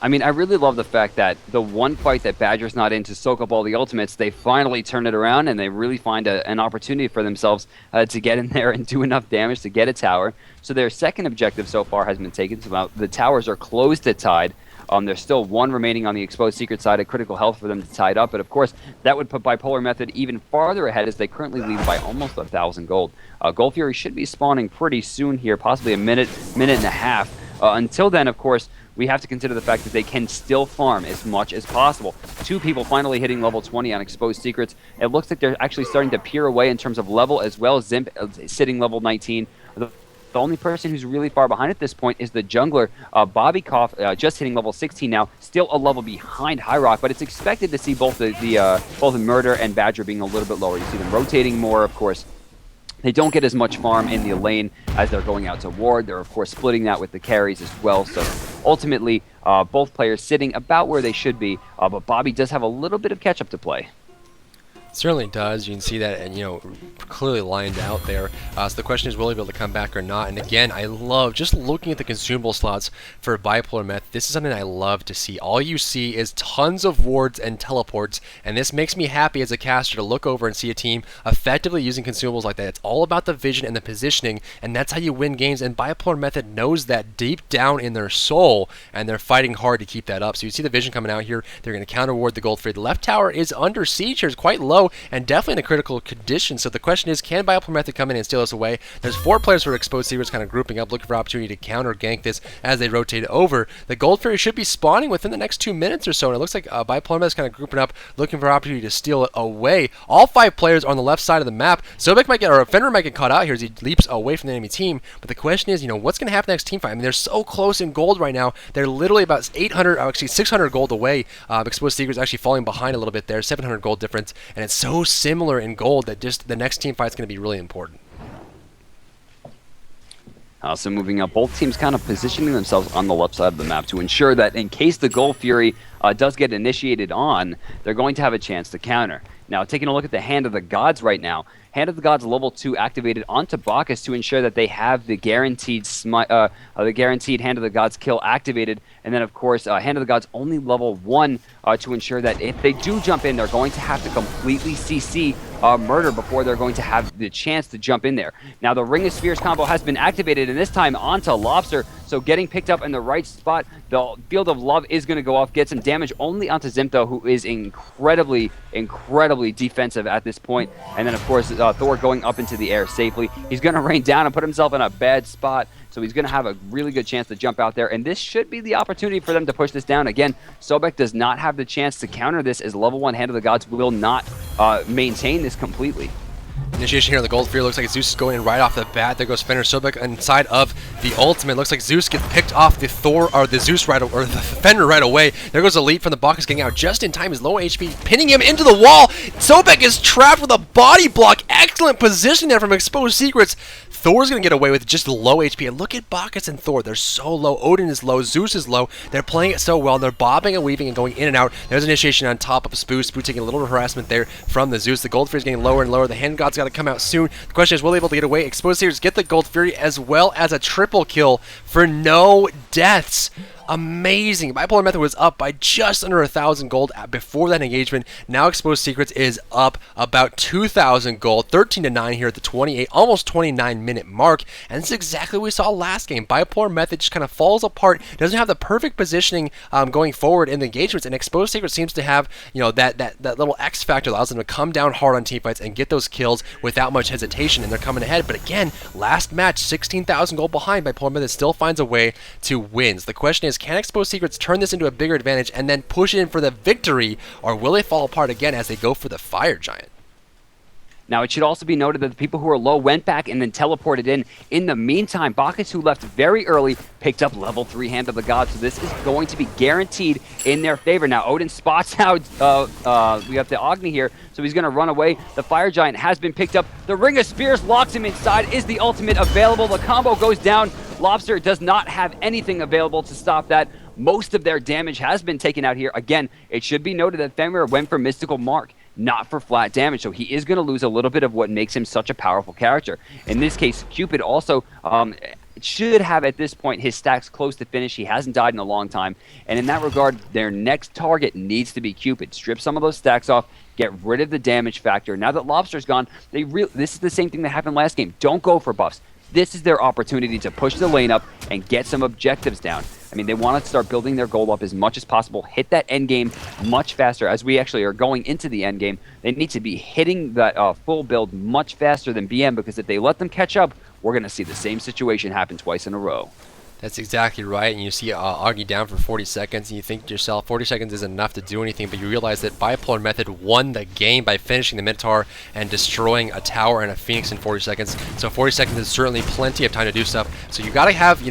I mean, I really love the fact that the one fight that Badger's not in to soak up all the ultimates, they finally turn it around and they really find an opportunity for themselves to get in there and do enough damage to get a tower. So their second objective so far has been taken. So the towers are close to tied. There's still 1 remaining on the Exposed Secret side at critical health for them to tie it up, but of course that would put Bipolar Method even farther ahead as they currently lead by almost 1,000 gold. Gold Fury should be spawning pretty soon here, possibly a minute and a half. Until then, of course, we have to consider the fact that they can still farm as much as possible. 2 people finally hitting level 20 on Exposed Secrets. It looks like they're actually starting to peer away in terms of level as well. Zimp sitting level 19. The only person who's really far behind at this point is the jungler, Bobby Koff, just hitting level 16 now, still a level behind Hyrock, but it's expected to see both both Murder and Badger being a little bit lower. You see them rotating more, of course. They don't get as much farm in the lane as they're going out to ward. They're, of course, splitting that with the carries as well. So ultimately, both players sitting about where they should be, but Bobby does have a little bit of catch-up to play. Certainly does. You can see that, and clearly lined out there. So the question is, will he be able to come back or not? And again, I love just looking at the consumable slots for Bipolar Method. This is something I love to see. All you see is tons of wards and teleports, and this makes me happy as a caster to look over and see a team effectively using consumables like that. It's all about the vision and the positioning, and that's how you win games. And Bipolar Method knows that deep down in their soul, and they're fighting hard to keep that up. So you see the vision coming out here. They're going to counter ward the gold free. The left tower is under siege here. It's quite low. low and definitely in a critical condition. So the question is, can Bipolar Method come in and steal us away? There's 4 players for Exposed Secrets kind of grouping up, looking for opportunity to counter gank this as they rotate over. The Gold Fury should be spawning within the next 2 minutes or so, and it looks like Bipolar Method is kind of grouping up, looking for opportunity to steal it away. All 5 players are on the left side of the map. Sobek might get, or Fenrir might get caught out here as he leaps away from the enemy team. But the question is, what's going to happen next team fight? I mean, they're so close in gold right now. They're literally about 600 gold away. Exposed Secrets actually falling behind a little bit there, 700 gold difference, and it's so similar in gold that just the next team fight is going to be really important. So moving up, both teams kind of positioning themselves on the left side of the map to ensure that in case the Gold Fury does get initiated on, they're going to have a chance to counter. Now, taking a look at the Hand of the Gods right now, Hand of the Gods level 2 activated onto Bacchus to ensure that they have the guaranteed Hand of the Gods kill activated, and then of course Hand of the Gods only level 1 to ensure that if they do jump in, they're going to have to completely CC Murder before they're going to have the chance to jump in there. Now the Ring of Spheres combo has been activated, and this time onto Lobster, so getting picked up in the right spot. The Field of Love is going to go off, get some damage only onto Zimto, who is incredibly defensive at this point, and then of course Thor going up into the air safely. He's going to rain down and put himself in a bad spot, so he's going to have a really good chance to jump out there, and this should be the opportunity for them to push this down. Again, Sobek does not have the chance to counter this, as level 1 Hand of the Gods will not maintain this completely. Initiation here on the Gold Fury. Looks like Zeus is going in right off the bat. There goes Fenrir. Sobek inside of the ultimate. Looks like Zeus gets picked off the Thor, or the Zeus right, or the Fenrir right away. There goes the lead from the Bacchus getting out just in time. His low HP pinning him into the wall. Sobek is trapped with a body block. Excellent position there from Exposed Secrets. Thor's going to get away with just low HP. And look at Bacchus and Thor. They're so low. Odin is low. Zeus is low. They're playing it so well. They're bobbing and weaving and going in and out. There's initiation on top of Spoo. Spoo taking a little harassment there from the Zeus. The Gold Fury is getting lower and lower. The Hand God's got to come out soon. The question is, will they be able to get away? Exposed Secrets get the Gold Fury as well as a triple kill for no deaths. Amazing. Bipolar Method was up by just under 1,000 gold before that engagement. Now Exposed Secrets is up about 2,000 gold, 13-9 here at the 28, almost 29-minute mark. And this is exactly what we saw last game. Bipolar Method just kind of falls apart, doesn't have the perfect positioning going forward in the engagements, and Exposed Secrets seems to have, that little X factor that allows them to come down hard on teamfights and get those kills without much hesitation, and they're coming ahead. But again, last match, 16,000 gold behind. Bipolar Method still finds a way to win. So the question is, can Exposed Secrets turn this into a bigger advantage and then push it in for the victory, or will they fall apart again as they go for the Fire Giant? Now, it should also be noted that the people who are low went back and then teleported in. In the meantime, Bacchus, who left very early, picked up level 3 Hand of the Gods, so this is going to be guaranteed in their favor. Now, Odin spots out, we got the Agni here, so he's going to run away. The Fire Giant has been picked up. The Ring of Spears locks him inside. Is the ultimate available? The combo goes down. Lobster does not have anything available to stop that. Most of their damage has been taken out here. Again, it should be noted that Fenrir went for Mystical Mark, not for flat damage, so he is going to lose a little bit of what makes him such a powerful character. In this case, Cupid also should have at this point his stacks close to finish. He hasn't died in a long time, and in that regard, their next target needs to be Cupid. Strip some of those stacks off, get rid of the damage factor. Now that Lobster's gone, this is the same thing that happened last game. Don't go for buffs. This is their opportunity to push the lane up and get some objectives down. I mean, they want to start building their gold up as much as possible, hit that end game much faster. As we actually are going into the end game, they need to be hitting that full build much faster than BM, because if they let them catch up, we're going to see the same situation happen twice in a row. That's exactly right, and you see Agni down for 40 seconds, and you think to yourself, 40 seconds isn't enough to do anything, but you realize that Bipolar Method won the game by finishing the Minotaur and destroying a tower and a Phoenix in 40 seconds. So 40 seconds is certainly plenty of time to do stuff. So you got to have,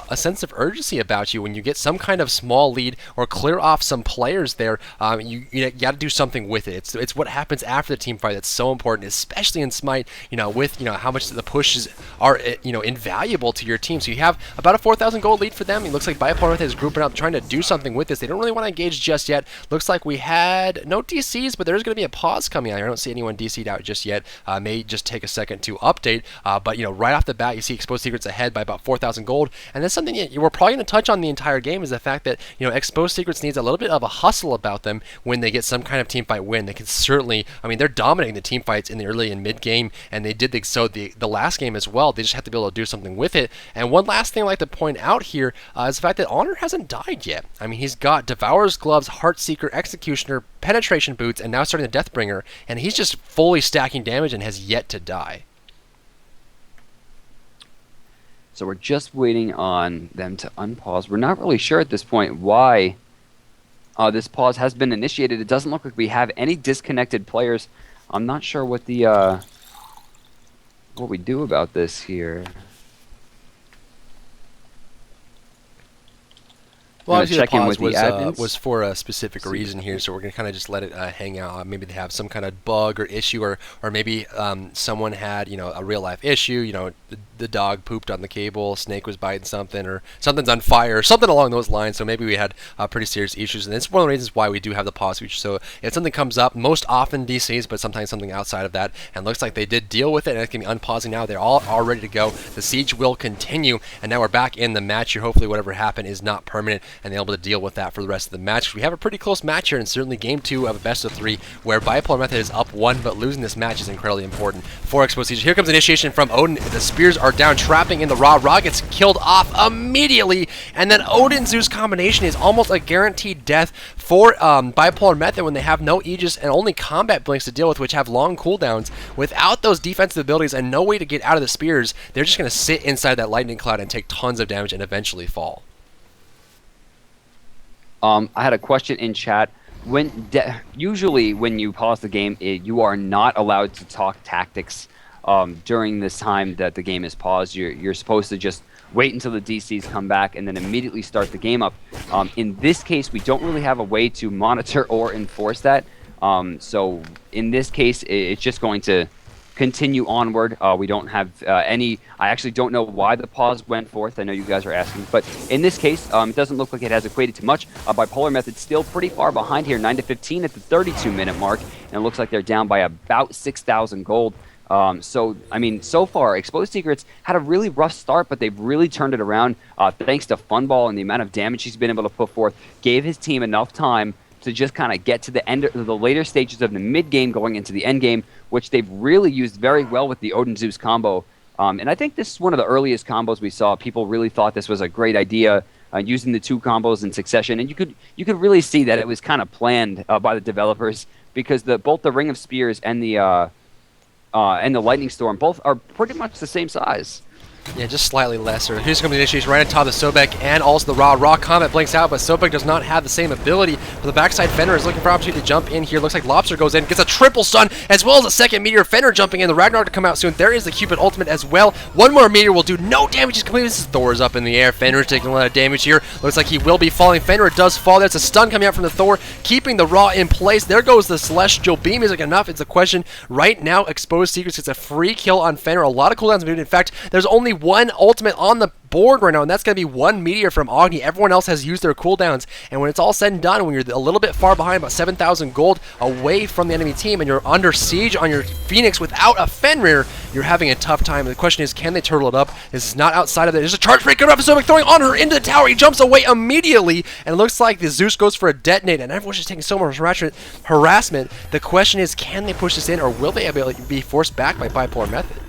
a sense of urgency about you when you get some kind of small lead or clear off some players there. You got to do something with it. It's what happens after the team fight that's so important, especially in Smite. With how much the pushes are invaluable to your team. So you have about a 4,000 gold lead for them. It looks like Bipolar Method is grouping up, trying to do something with this. They don't really want to engage just yet. Looks like we had no DCs, but there's going to be a pause coming out here. I don't see anyone DC'd out just yet. May just take a second to update. But right off the bat, you see Exposed Secrets ahead by about 4,000 gold. And that's something we're probably going to touch on the entire game, is the fact that Exposed Secrets needs a little bit of a hustle about them when they get some kind of team fight win. They can certainly, they're dominating the team fights in the early and mid game, and they did so the last game as well. They just have to be able to do something with it. And one last thing I'd like to point out here is the fact that Honor hasn't died yet. I mean, he's got Devourer's Gloves, Heartseeker, Executioner, Penetration Boots, and now starting the Deathbringer, and he's just fully stacking damage and has yet to die. So we're just waiting on them to unpause. We're not really sure at this point why this pause has been initiated. It doesn't look like we have any disconnected players. I'm not sure what the what we do about this here. Well, obviously check the in pause with the admins. was for a specific reason here, so we're going to kind of just let it hang out. Maybe they have some kind of bug or issue, or maybe someone had, you know, a real life issue. You know, the dog pooped on the cable, Snake was biting something, or something's on fire, or something along those lines. So maybe we had pretty serious issues, and it's one of the reasons why we do have the pause feature. So if something comes up, most often DCs, but sometimes something outside of that, and looks like they did deal with it, and it's going to be unpausing now. They're all ready to go. The siege will continue, and now we're back in the match here. Hopefully whatever happened is not permanent, and they're able to deal with that for the rest of the match. We have a pretty close match here, and certainly game 2 of a best of 3, where Bipolar Method is up 1, but losing this match is incredibly important for Exposed Siege. Here comes initiation from Odin. The spears are down, trapping in the Ra. Ra gets killed off immediately, and then Odin Zeus combination is almost a guaranteed death for Bipolar Method when they have no Aegis and only combat blinks to deal with, which have long cooldowns. Without those defensive abilities and no way to get out of the spears, they're just going to sit inside that lightning cloud and take tons of damage and eventually fall. I had a question in chat. Usually when you pause the game, you are not allowed to talk tactics during this time that the game is paused. You're supposed to just wait until the DCs come back and then immediately start the game up. In this case, we don't really have a way to monitor or enforce that. So in this case, it's just going to continue onward. We don't have any. I actually don't know why the pause went forth. I know you guys are asking, but in this case, it doesn't look like it has equated to much. Bipolar Method still pretty far behind here, 9-15 at the 32-minute mark, and it looks like they're down by about 6,000 gold. So, I mean, so far, Exposed Secrets had a really rough start, but they've really turned it around thanks to Funball and the amount of damage he's been able to put forth. Gave his team enough time to just kind of get to the end, the later stages of the mid game, going into the end game, which they've really used very well with the Odin Zeus combo. And I think this is one of the earliest combos we saw. People really thought this was a great idea, using the 2 combos in succession, and you could really see that it was kind of planned by the developers, because both the Ring of Spears and the Lightning Storm both are pretty much the same size. Yeah, just slightly lesser. Here's coming the initiation right on top of Sobek and also the Ra. Ra Comet blinks out, but Sobek does not have the same ability. But the backside Fenrir is looking for opportunity to jump in here. Looks like Lobster goes in, gets a triple stun, as well as a second meteor. Fenrir jumping in, the Ragnarok to come out soon. There is the Cupid ultimate as well. One more meteor will do no damage. He's completely. This is Thor's up in the air. Fenrir's taking a lot of damage here. Looks like he will be falling. Fenrir does fall. There's a stun coming out from the Thor, keeping the Ra in place. There goes the Celestial Beam. Is it enough? It's a question right now. Exposed Secrets gets a free kill on Fenrir. A lot of cooldowns moved. In fact, there's only one ultimate on the board right now, and that's going to be one meteor from Agni. Everyone else has used their cooldowns, and when it's all said and done, when you're a little bit far behind, about 7,000 gold away from the enemy team, and you're under siege on your Phoenix without a Fenrir, you're having a tough time. And the question is, can they turtle it up? This is not outside of it. There's a charge break coming up, Sobek throwing on her into the tower. He jumps away immediately, and it looks like the Zeus goes for a detonate, and everyone's just taking so much harassment. The question is, can they push this in, or will they be forced back by Bipolar Method?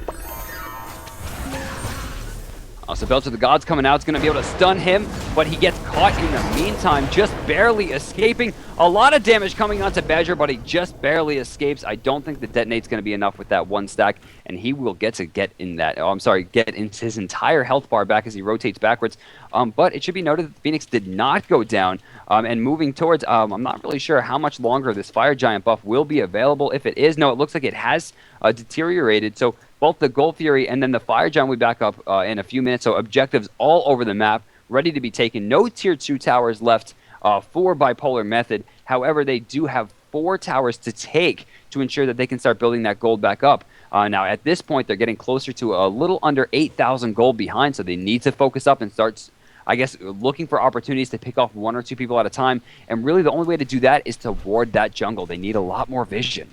So Belch of the Gods coming out is going to be able to stun him, but he gets caught in the meantime, just barely escaping. A lot of damage coming onto Badger, but he just barely escapes. I don't think the detonate's going to be enough with that one stack, and he will get in that. Oh, I'm sorry, get into his entire health bar back as he rotates backwards. But it should be noted that the Phoenix did not go down, and moving towards. I'm not really sure how much longer this Fire Giant buff will be available. If it is, no, it looks like it has deteriorated. So both the Gold Fury and then the Fire Giant will be back up in a few minutes. So objectives all over the map, ready to be taken. No Tier 2 towers left for Bipolar Method. However, they do have 4 towers to take to ensure that they can start building that gold back up. Now, at this point, they're getting closer to a little under 8,000 gold behind, so they need to focus up and start, I guess, looking for opportunities to pick off 1 or 2 people at a time. And really, the only way to do that is to ward that jungle. They need a lot more vision.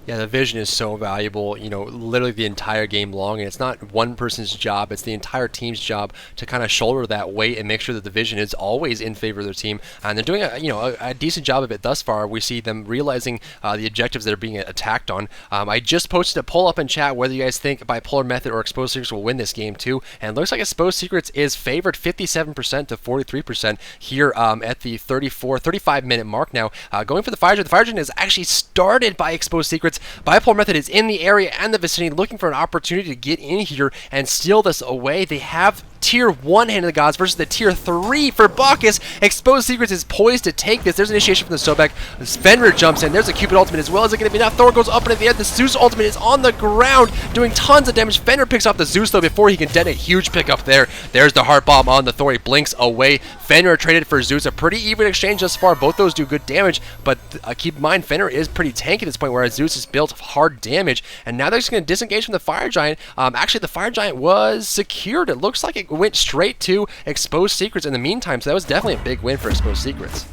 Yeah, the vision is so valuable, literally the entire game long. And it's not one person's job, it's the entire team's job to kind of shoulder that weight and make sure that the vision is always in favor of their team. And they're doing a decent job of it thus far. We see them realizing the objectives that are being attacked on. I just posted a poll up in chat whether you guys think Bipolar Method or Exposed Secrets will win this game too. And it looks like Exposed Secrets is favored 57% to 43% here at the 35-minute mark now. Going for the Fire Giant. The Fire Giant is actually started by Exposed Secrets. Bipolar Method is in the area and the vicinity looking for an opportunity to get in here and steal this away. They have Tier 1 Hand of the Gods versus the Tier 3 for Bacchus. Exposed Secrets is poised to take this. There's initiation from the Sobek. Fenrir jumps in. There's a Cupid ultimate as well. Is it going to be enough? Thor goes up and at the end, the Zeus ultimate is on the ground doing tons of damage. Fenrir picks off the Zeus though before he can detonate. Huge pickup there. There's the Heart Bomb on the Thor. He blinks away. Fenrir traded for Zeus. A pretty even exchange thus far. Both those do good damage, but keep in mind, Fenrir is pretty tanky at this point, whereas Zeus is built hard damage. And now they're just going to disengage from the Fire Giant. Actually, the Fire Giant was secured. It looks like it went straight to Exposed Secrets in the meantime, so that was definitely a big win for Exposed Secrets.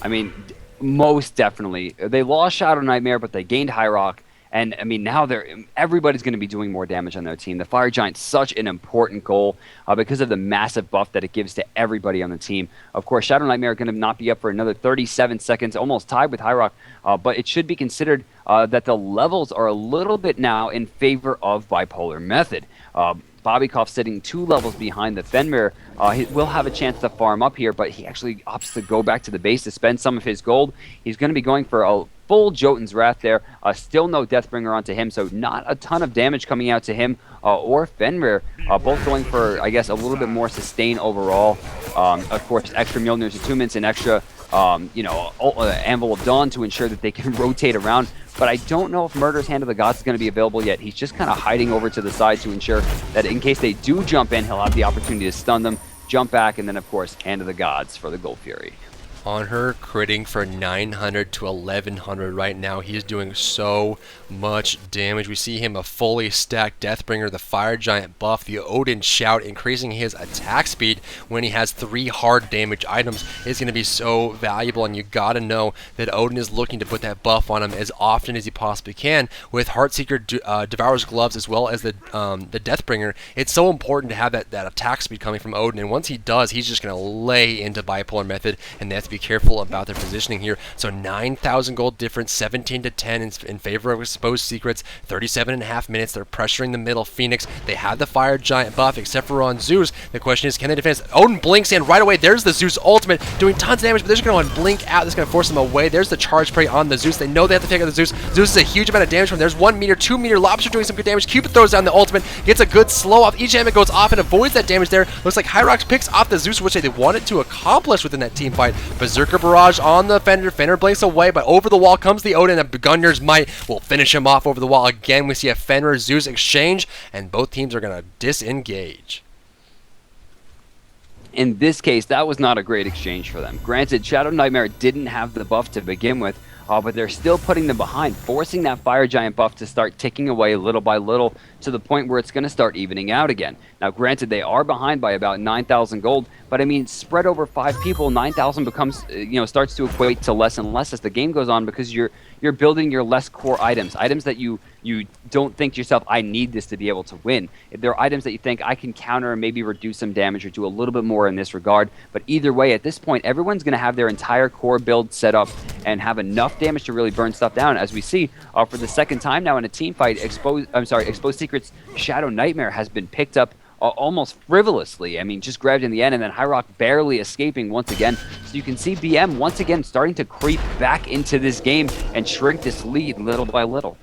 I mean, most definitely. They lost Shadow Nightmare, but they gained High Rock. And, I mean, now everybody's going to be doing more damage on their team. The Fire Giant's such an important goal because of the massive buff that it gives to everybody on the team. Of course, Shadow Nightmare are going to not be up for another 37 seconds, almost tied with High Rock. But it should be considered that the levels are a little bit now in favor of Bipolar Method. Bobbykoff sitting 2 levels behind the Fenrir. He will have a chance to farm up here, but he actually opts to go back to the base to spend some of his gold. He's going to be going for a full Jotun's Wrath there. Still no Deathbringer onto him, so not a ton of damage coming out to him or Fenrir. Both going for, I guess, a little bit more sustain overall. Of course, extra Mjolnir's attunements and extra, Anvil of Dawn to ensure that they can rotate around. But I don't know if Murder's Hand of the Gods is going to be available yet. He's just kind of hiding over to the side to ensure that in case they do jump in, he'll have the opportunity to stun them, jump back, and then, of course, Hand of the Gods for the Gold Fury. On her, critting for 900 to 1100 right now. He's doing so much damage. We see him a fully stacked Deathbringer, the Fire Giant buff, the Odin Shout, increasing his attack speed when he has 3 hard damage items is going to be so valuable, and you gotta know that Odin is looking to put that buff on him as often as he possibly can. With Heartseeker, Devourer's Gloves, as well as the Deathbringer, it's so important to have that attack speed coming from Odin, and once he does, he's just going to lay into Bipolar Method, and they have to be careful about their positioning here. So 9,000 gold difference, 17 to 10 in favor of Exposed Secrets. 37.5 minutes. They're pressuring the middle Phoenix. They have the Fire Giant buff, except for on Zeus. The question is, can they defend? Odin blinks in right away. There's the Zeus ultimate, doing tons of damage, but they're just going to blink out. That's going to force them away. There's the charge prey on the Zeus. They know they have to take out the Zeus. Zeus is a huge amount of damage from. There's 1 meter, 2 meter. Lobster doing some good damage. Cupid throws down the ultimate, gets a good slow off. Each time it goes off and avoids that damage there. Looks like Hyrox picks off the Zeus, which they wanted to accomplish within that team fight. Berserker Barrage on the Fender. Fender blinks away, but over the wall comes the Odin, and Gungnir's Might will finish him off over the wall. Again, we see a Fenrir Zeus exchange, and both teams are going to disengage. In this case, that was not a great exchange for them. Granted, Shadow Nightmare didn't have the buff to begin with, but they're still putting them behind, forcing that Fire Giant buff to start ticking away little by little to the point where it's going to start evening out again. Now, granted, they are behind by about 9,000 gold, but I mean, spread over 5 people, 9,000 becomes, starts to equate to less and less as the game goes on, because you're building your less core items that you don't think to yourself, I need this to be able to win. If there are items that you think I can counter and maybe reduce some damage or do a little bit more in this regard, but either way, at this point, everyone's going to have their entire core build set up and have enough damage to really burn stuff down. As we see, for the second time now in a team fight, Exposed Secrets Shadow Nightmare has been picked up almost frivolously. I mean, just grabbed in the end, and then Hyrox barely escaping once again. So you can see BM once again starting to creep back into this game and shrink this lead little by little.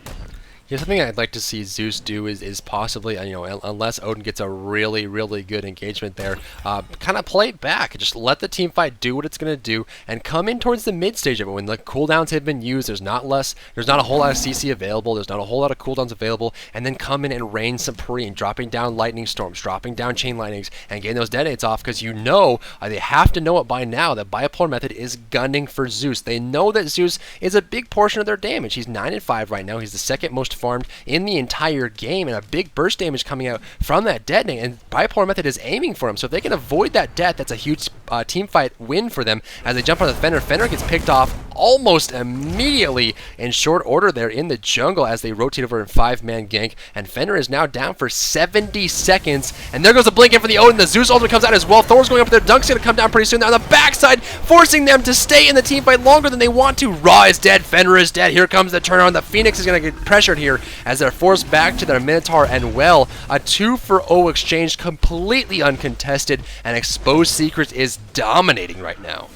Yeah, something I'd like to see Zeus do is possibly, unless Odin gets a really, really good engagement there, kind of play it back. Just let the team fight do what it's going to do and come in towards the mid stage of it. When the cooldowns have been used, there's not a whole lot of CC available, there's not a whole lot of cooldowns available, and then come in and reign supreme, dropping down lightning storms, dropping down chain lightnings, and getting those detonates off, because they have to know it by now that Bipolar Method is gunning for Zeus. They know that Zeus is a big portion of their damage. He's 9-5 right now. He's the second most farmed in the entire game, and a big burst damage coming out from that detonate, and Bipolar Method is aiming for him. So if they can avoid that death, that's a huge team fight win for them. As they jump on the Fender, Fender gets picked off almost immediately in short order there in the jungle as they rotate over in 5-man gank, and Fenrir is now down for 70 seconds, and there goes the blink in for the Odin. The Zeus ultimate comes out as well. Thor's going up there. Dunk's going to come down pretty soon. They're on the backside, forcing them to stay in the team fight longer than they want to. Ra is dead. Fenrir is dead. Here comes the turnaround. The Phoenix is going to get pressured here as they're forced back to their Minotaur, and well, a 2-for-0 exchange, completely uncontested, and Exposed Secrets is dominating right now.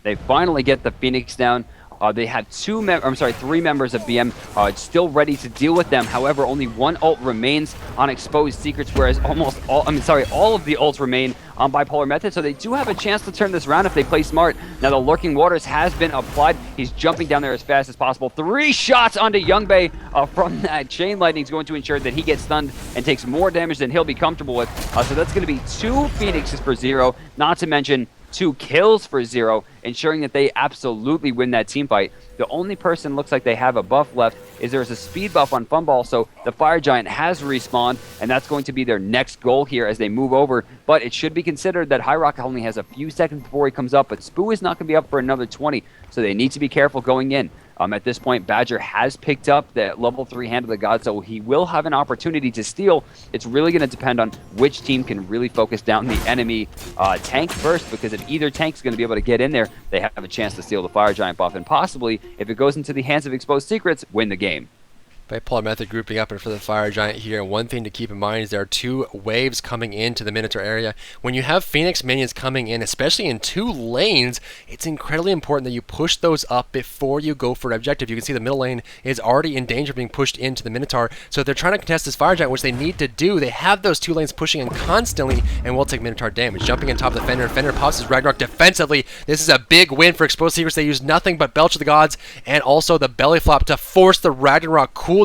They finally get the Phoenix down. They have three members of BM still ready to deal with them. However, only one ult remains on Exposed Secrets, whereas all of the ults remain on Bipolar Method. So they do have a chance to turn this around if they play smart. Now the Lurking Waters has been applied. He's jumping down there as fast as possible. 3 shots onto Youngbei from that Chain Lightning is going to ensure that he gets stunned and takes more damage than he'll be comfortable with. So that's going to be 2 Phoenixes for 0, not to mention 2 kills for 0, ensuring that they absolutely win that team fight. The only person looks like they have a buff left is there's a speed buff on Funball, so the Fire Giant has respawned, and that's going to be their next goal here as they move over. But it should be considered that High Rock only has a few seconds before he comes up, but Spoo is not going to be up for another 20, so they need to be careful going in. At this point, Badger has picked up the level 3 Hand of the God, so he will have an opportunity to steal. It's really going to depend on which team can really focus down the enemy tank first, because if either tank is going to be able to get in there, they have a chance to steal the Fire Giant buff, and possibly, if it goes into the hands of Exposed Secrets, win the game. Bipolar Method grouping up for the Fire Giant here. One thing to keep in mind is there are 2 waves coming into the Minotaur area. When you have Phoenix minions coming in, especially in 2 lanes, it's incredibly important that you push those up before you go for an objective. You can see the middle lane is already in danger of being pushed into the Minotaur. So if they're trying to contest this Fire Giant, which they need to do, they have those 2 lanes pushing in constantly and will take Minotaur damage. Jumping on top of the Fender, Fender pops his Ragnarok defensively. This is a big win for Exposed Secrets. They use nothing but Belch of the Gods and also the Belly Flop to force the Ragnarok cooldown,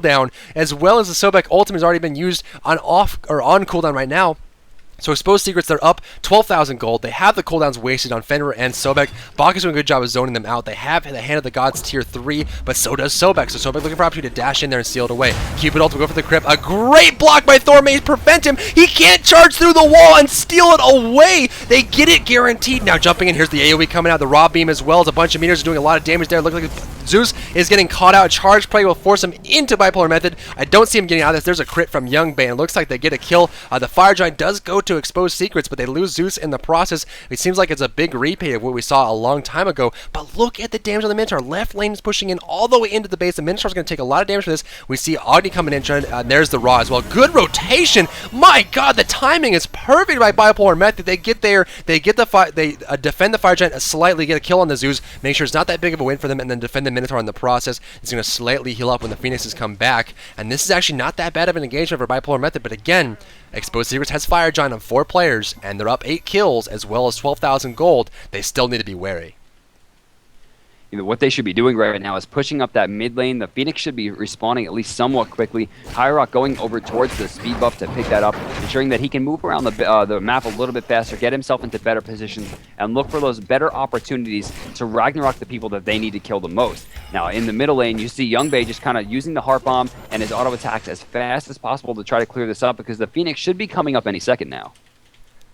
as well as the Sobek ultimate has already been used on cooldown right now. So Exposed Secrets, they're up 12,000 gold. They have the cooldowns wasted on Fenrir and Sobek. Bak is doing a good job of zoning them out. They have the Hand of the Gods tier 3, but so does Sobek. So Sobek looking for opportunity to dash in there and seal it away. Cupid ult will go for the crypt. A great block by Thor may prevent him. He can't charge through the wall and steal it away. They get it guaranteed. Now jumping in, here's the AoE coming out. The Raw Beam as well as a bunch of meters are doing a lot of damage there. Look like Zeus is getting caught out. Charge play will force him into Bipolar Method. I don't see him getting out of this. There's a crit from Youngbei, and it looks like they get a kill. The Fire Giant does go to Exposed Secrets, but they lose Zeus in the process. It seems like it's a big repeat of what we saw a long time ago. But look at the damage on the Minotaur. Left lane is pushing in all the way into the base. The Minotaur's going to take a lot of damage for this. We see Agni coming in, and there's the Raw as well. Good rotation. My God, the timing is perfect by Bipolar Method. They get there, they get the they defend the Fire Giant slightly, get a kill on the Zeus, make sure it's not that big of a win for them, and then defend the Minotaur in the process. It's going to slightly heal up when the Phoenixes come back, and this is actually not that bad of an engagement for Bipolar Method. But again, Exposed Secrets has Fire Giant on 4 players, and they're up 8 kills as well as 12,000 gold. They still need to be wary. What they should be doing right now is pushing up that mid lane. The Phoenix should be respawning at least somewhat quickly. High Rock going over towards the speed buff to pick that up, ensuring that he can move around the map a little bit faster, get himself into better positions, and look for those better opportunities to Ragnarok the people that they need to kill the most. Now, in the middle lane, you see Youngbei just kind of using the Heart Bomb and his auto attacks as fast as possible to try to clear this up, because the Phoenix should be coming up any second now.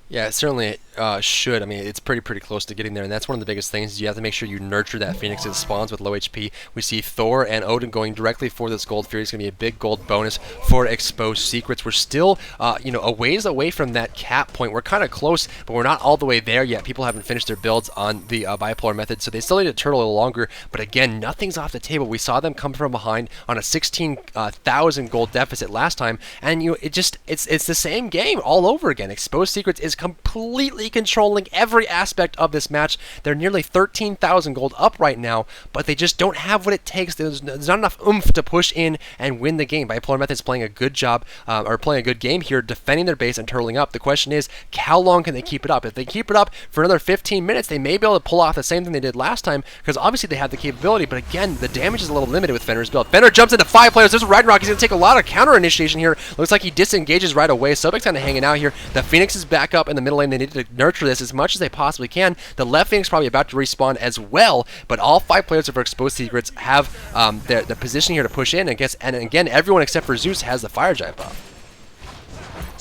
Yeah, it certainly should. I mean, it's pretty close to getting there, and that's one of the biggest things. You have to make sure you nurture that Phoenix that spawns with low HP. We see Thor and Odin going directly for this Gold Fury. It's going to be a big gold bonus for Exposed Secrets. We're still, a ways away from that cap point. We're kind of close, but we're not all the way there yet. People haven't finished their builds on the Bipolar Method, so they still need to turtle a little longer. But again, nothing's off the table. We saw them come from behind on a 16,000 gold deficit last time, and it's the same game all over again. Exposed Secrets is completely controlling every aspect of this match. They're nearly 13,000 gold up right now, but they just don't have what it takes. There's not enough oomph to push in and win the game. Bipolar Method's playing a good job, or playing a good game here, defending their base and turtling up. The question is, how long can they keep it up? If they keep it up for another 15 minutes, they may be able to pull off the same thing they did last time, because obviously they have the capability, but again, the damage is a little limited with Fenrir's build. Fenrir jumps into 5 players. There's Ragnarok. He's going to take a lot of counter initiation here. Looks like he disengages right away. Sobek's kind of hanging out here. The Phoenix is back up in the middle lane. They need to nurture this as much as they possibly can. The left Phoenix probably about to respawn as well, but all 5 players of Exposed Secrets have the position here to push in. And again, everyone except for Zeus has the Fire Giant buff.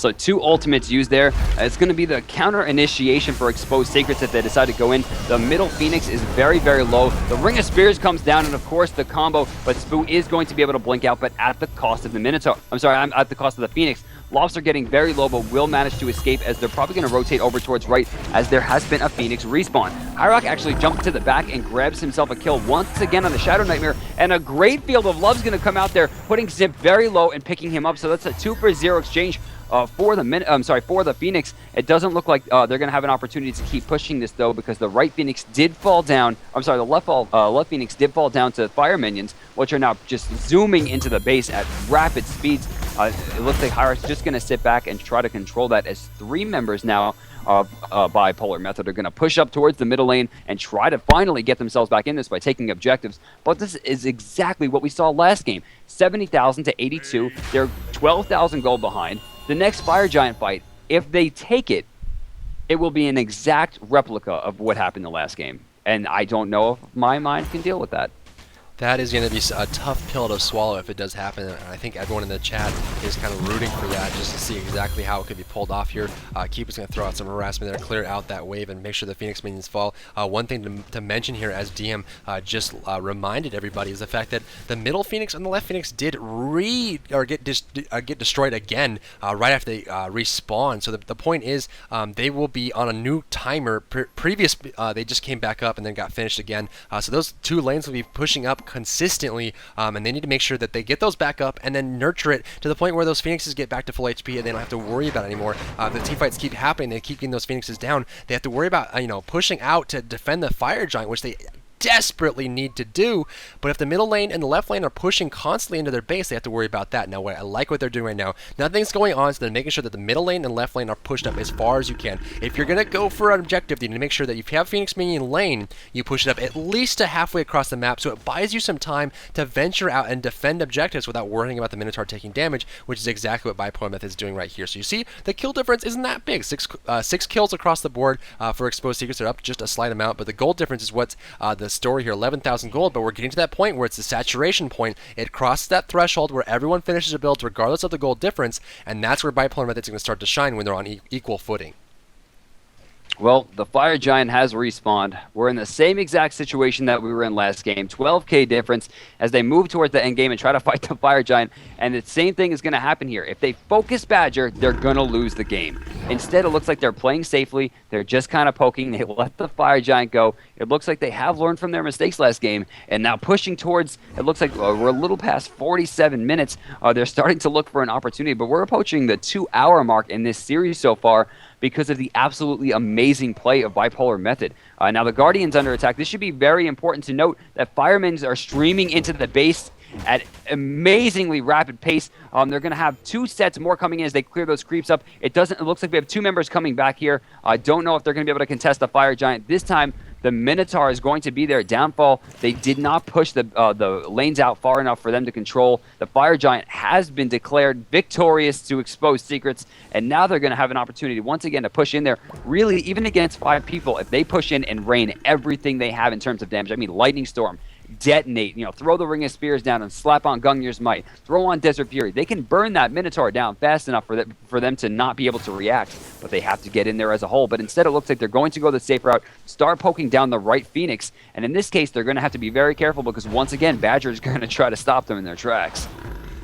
So 2 ultimates used there. It's going to be the counter initiation for Exposed Secrets if they decide to go in. The middle Phoenix is very, very low. The Ring of Spears comes down, and of course the combo, but Spoo is going to be able to blink out, but at the cost of the Minotaur. I'm sorry, at the cost of the Phoenix. Lobs are getting very low, but will manage to escape as they're probably going to rotate over towards right as there has been a Phoenix respawn. Hyrox actually jumps to the back and grabs himself a kill once again on the Shadow Nightmare, and a great field of love's going to come out there, putting Zip very low and picking him up. So that's a 2-for-0 exchange for the Phoenix. It doesn't look like they're going to have an opportunity to keep pushing this though, because the right Phoenix did fall down. The left Phoenix did fall down to fire minions, which are now just zooming into the base at rapid speeds. It looks like Hyrox just going to sit back and try to control that, as 3 members now of Bipolar Method are going to push up towards the middle lane and try to finally get themselves back in this by taking objectives. But this is exactly what we saw last game. 70,000 to 82. They're 12,000 gold behind. The next Fire Giant fight, if they take it, it will be an exact replica of what happened the last game. And I don't know if my mind can deal with that. That is going to be a tough pill to swallow if it does happen, and I think everyone in the chat is kind of rooting for that just to see exactly how it could be pulled off here. Keeper's going to throw out some harassment there, clear out that wave, and make sure the Phoenix minions fall. One thing to mention here, as DM just reminded everybody, is the fact that the middle Phoenix and the left Phoenix did get destroyed again right after they respawn. So the point is they will be on a new timer. They just came back up and then got finished again. So those 2 lanes will be pushing up consistently, and they need to make sure that they get those back up and then nurture it to the point where those Phoenixes get back to full HP and they don't have to worry about it anymore. The team fights keep happening, they keep getting those Phoenixes down. They have to worry about pushing out to defend the Fire Giant, which they desperately need to do. But if the middle lane and the left lane are pushing constantly into their base, they have to worry about that. Now, I like what they're doing right now. Nothing's going on, so they're making sure that the middle lane and left lane are pushed up as far as you can. If you're going to go for an objective, you need to make sure that if you have Phoenix minion lane, you push it up at least to halfway across the map, so it buys you some time to venture out and defend objectives without worrying about the Minotaur taking damage, which is exactly what Bipolar Method is doing right here. So you see, the kill difference isn't that big. Six kills across the board for Exposed Secrets. They're up just a slight amount, but the gold difference is what's the story here. 11,000 gold, but we're getting to that point where it's the saturation point. It crosses that threshold where everyone finishes a build regardless of the gold difference, and that's where Bipolar Method's going to start to shine when they're on equal footing. Well, the Fire Giant has respawned. We're in the same exact situation that we were in last game. 12k difference as they move towards the end game and try to fight the Fire Giant. And the same thing is going to happen here. If they focus Badger, they're going to lose the game. Instead, it looks like they're playing safely. They're just kind of poking. They let the Fire Giant go. It looks like they have learned from their mistakes last game. And now pushing towards, it looks like we're a little past 47 minutes. They're starting to look for an opportunity. But we're approaching the 2-hour mark in this series so far, because of the absolutely amazing play of Bipolar Method. Now the Guardian's under attack. This should be very important to note that Firemen are streaming into the base at amazingly rapid pace. They're going to have 2 sets more coming in as they clear those creeps up. It looks like we have 2 members coming back here. I don't know if they're going to be able to contest the Fire Giant. This time, the Minotaur is going to be their downfall. They did not push the lanes out far enough for them to control. The Fire Giant has been declared victorious to Expose Secrets, and now they're going to have an opportunity once again to push in there. Really, even against 5 people, if they push in and rain everything they have in terms of damage, I mean Lightning Storm, detonate, throw the Ring of Spears down and slap on Gungnir's Might, throw on Desert Fury. They can burn that Minotaur down fast enough for them to not be able to react, but they have to get in there as a whole. But instead, it looks like they're going to go the safe route, start poking down the right Phoenix, and in this case, they're going to have to be very careful because once again, Badger is going to try to stop them in their tracks.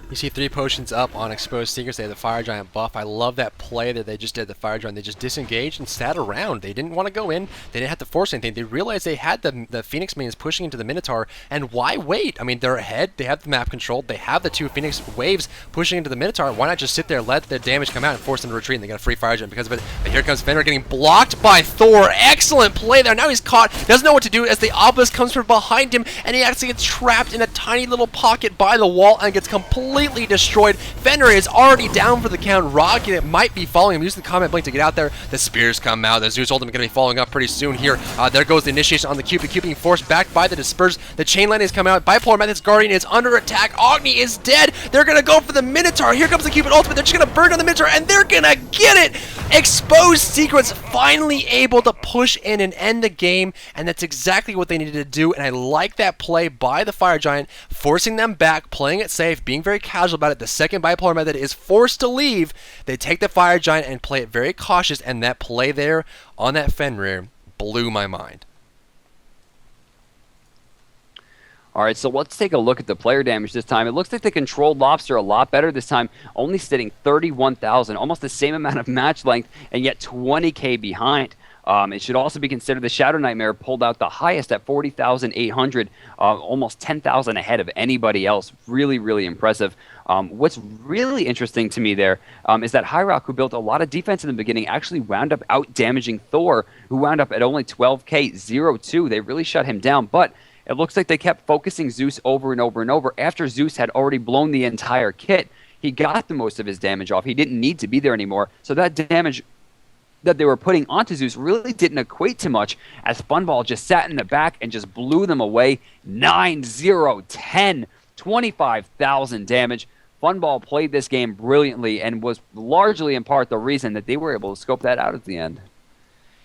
You see 3 potions up on Exposed Secrets. They have the Fire Giant buff. I love that play that they just did, the Fire Giant. They just disengaged and sat around. They didn't want to go in. They didn't have to force anything. They realized they had the Phoenix minions pushing into the Minotaur, and why wait? I mean, they're ahead. They have the map controlled. They have the 2 Phoenix waves pushing into the Minotaur. Why not just sit there, let the damage come out, and force them to retreat? And they got a free Fire Giant because of it. But here comes Fenrir getting blocked by Thor. Excellent play there. Now he's caught. Doesn't know what to do as the Obelisk comes from behind him, and he actually gets trapped in a tiny little pocket by the wall and gets completely destroyed. Fenrir is already down for the count. Rocket might be following him. Use the Comet Blink to get out there. The Spears come out. The Zeus Ultimate going to be following up pretty soon here. There goes the initiation on the Cube. The Cube being forced back by the Disperse. The Chain Lightning is coming out. Bipolar Method's Guardian is under attack. Agni is dead. They're going to go for the Minotaur. Here comes the Cupid Ultimate. They're just going to burn down the Minotaur, and they're going to get it. Exposed Secrets finally able to push in and end the game, and that's exactly what they needed to do, and I like that play by the Fire Giant, forcing them back, playing it safe, being very casual about it. The second Bipolar method is forced to leave, they take the Fire Giant and play it very cautious, and that play there on that Fenrir blew my mind. All right, so let's take a look at the player damage this time. It looks like they controlled Lobster a lot better this time, only sitting 31,000, almost the same amount of match length, and yet 20K behind. It should also be considered the Shadow Nightmare pulled out the highest at 40,800, almost 10,000 ahead of anybody else. Really, really impressive. What's really interesting to me there is that Hyrock, who built a lot of defense in the beginning, actually wound up out-damaging Thor, who wound up at only 12K, 0-2. They really shut him down, but it looks like they kept focusing Zeus over and over and over. After Zeus had already blown the entire kit, he got the most of his damage off. He didn't need to be there anymore. So that damage that they were putting onto Zeus really didn't equate to much, as Funball just sat in the back and just blew them away. 9-0-10, 25,000 damage. Funball played this game brilliantly and was largely in part the reason that they were able to scope that out at the end.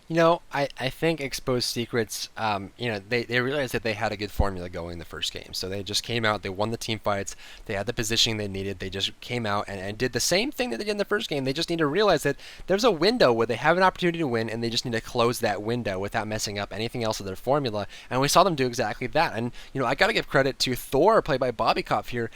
You know, I think Exposed Secrets, they realized that they had a good formula going in the first game. So they just came out, they won the team fights, they had the positioning they needed, they just came out and did the same thing that they did in the first game. They just need to realize that there's a window where they have an opportunity to win, and they just need to close that window without messing up anything else of their formula. And we saw them do exactly that. And, I got to give credit to Thor, played by Bobby Kopp here.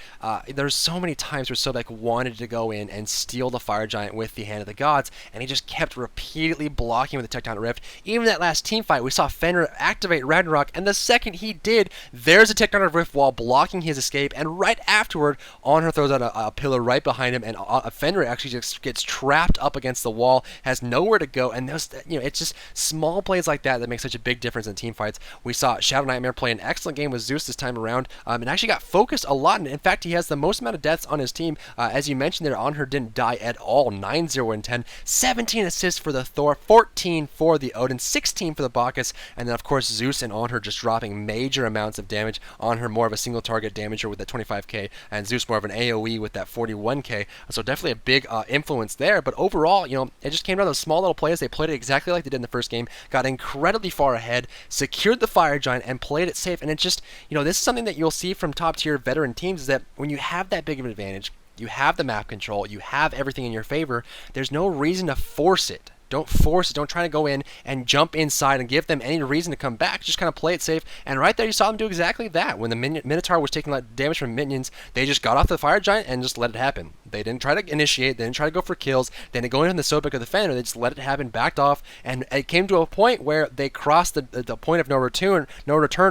There's so many times where Sobek wanted to go in and steal the Fire Giant with the Hand of the Gods, and he just kept repeatedly blocking with the Tectonic Rift. Even that last team fight, we saw Fenrir activate Ragnarok, and the second he did, there's a Tectonic Rift wall blocking his escape, and right afterward, Onher throws out a pillar right behind him, and Fenrir actually just gets trapped up against the wall, has nowhere to go, and those, it's just small plays like that that make such a big difference in team fights. We saw Shadow Nightmare play an excellent game with Zeus this time around, and actually got focused a lot, and in fact, he has the most amount of deaths on his team. As you mentioned there, Onher didn't die at all, 9-0-10, 17 assists for the Thor, 14 for the Odin, 16 for the Bacchus, and then of course Zeus and Onher just dropping major amounts of damage. Onher more of a single target damager with that 25k, and Zeus more of an AoE with that 41k. So definitely a big influence there. But overall, it just came down to those small little plays. They played it exactly like they did in the first game, got incredibly far ahead, secured the Fire Giant, and played it safe. And it just, this is something that you'll see from top tier veteran teams, is that when you have that big of an advantage, you have the map control, you have everything in your favor, there's no reason to force it. Don't force it. Don't try to go in and jump inside and give them any reason to come back. Just kind of play it safe. And right there, you saw them do exactly that. When the Minotaur was taking damage from minions, they just got off the Fire Giant and just let it happen. They didn't try to initiate. They didn't try to go for kills. They didn't go in the Sobek or the Fenrir. They just let it happen, backed off, and it came to a point where they crossed the point of no return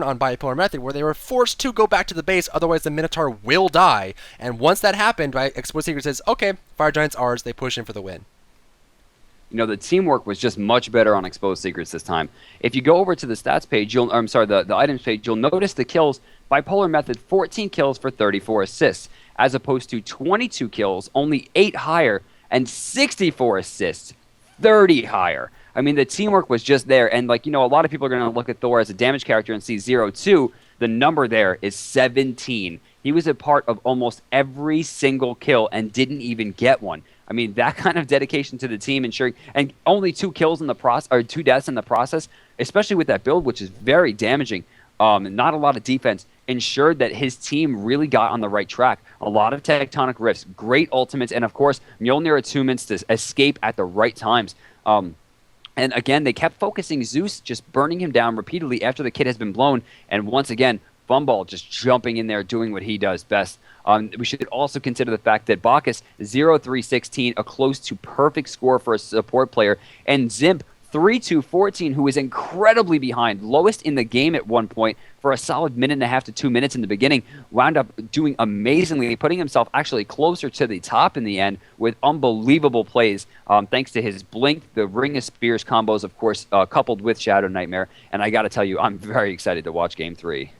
on Bipolar Method, where they were forced to go back to the base. Otherwise, the Minotaur will die. And once that happened, Exposed Secret says, okay, Fire Giant's ours. They push in for the win. The teamwork was just much better on Exposed Secrets this time. If you go over to the stats page, the items page, you'll notice the kills. Bipolar Method, 14 kills for 34 assists, as opposed to 22 kills, only 8 higher, and 64 assists, 30 higher. I mean, the teamwork was just there, and a lot of people are going to look at Thor as a damage character and see 0-2. The number there is 17. He was a part of almost every single kill and didn't even get one. I mean, that kind of dedication to the team, ensuring, and only 2 kills in the process, or 2 deaths in the process, especially with that build, which is very damaging. Not a lot of defense, ensured that his team really got on the right track. A lot of Tectonic Rifts, great ultimates, and of course, Mjolnir attunements to escape at the right times. And again, they kept focusing Zeus, just burning him down repeatedly after the kit has been blown, and once again, Funball just jumping in there, doing what he does best. We should also consider the fact that Bacchus, 0-3-16, a close to perfect score for a support player, and Zimp, 3-2-14, who is incredibly behind, lowest in the game at one point for a solid minute and a half to 2 minutes in the beginning, wound up doing amazingly, putting himself actually closer to the top in the end with unbelievable plays, thanks to his Blink, the Ring of Spears combos, of course, coupled with Shadow Nightmare. And I got to tell you, I'm very excited to watch Game 3.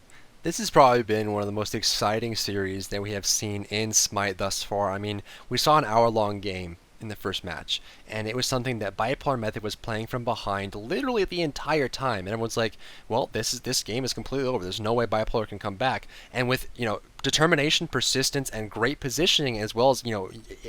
This has probably been one of the most exciting series that we have seen in Smite thus far. I mean, we saw an hour-long game in the first match, and it was something that Bipolar Method was playing from behind literally the entire time, and everyone's like, well, this game is completely over. There's no way Bipolar can come back. And with, determination, persistence, and great positioning, as well as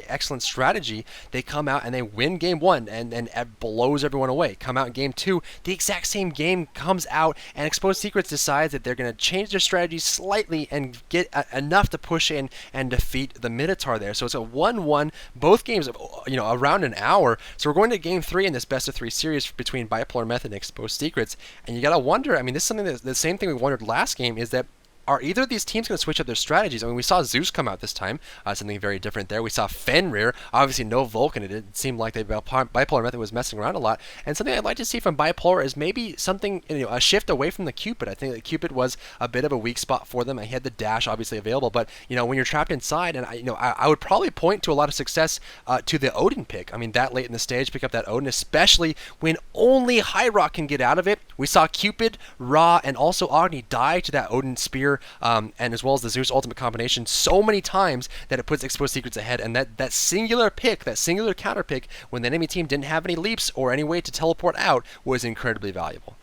excellent strategy, they come out and they win game one and blows everyone away. Come out in game two, the exact same game comes out, and Exposed Secrets decides that they're going to change their strategy slightly and get enough to push in and defeat the Minotaur there. So it's a 1-1. Both games, around an hour. So we're going to game three in this best of three series between Bipolar Method and Exposed Secrets, and you got to wonder. I mean, this is something that the same thing we wondered last game is that are either of these teams going to switch up their strategies? I mean, we saw Zeus come out this time, something very different there. We saw Fenrir, obviously no Vulcan. It didn't seem like Bipolar Method was messing around a lot. And something I'd like to see from Bipolar is maybe something, a shift away from the Cupid. I think that Cupid was a bit of a weak spot for them. I had the dash obviously available, but when you're trapped inside, and I would probably point to a lot of success to the Odin pick. I mean, that late in the stage, pick up that Odin, especially when only High Rock can get out of it. We saw Cupid, Ra, and also Agni die to that Odin spear. And as well as the Zeus ultimate combination so many times that it puts Exposed Secrets ahead. And that singular pick, that singular counter pick, when the enemy team didn't have any leaps or any way to teleport out, was incredibly valuable.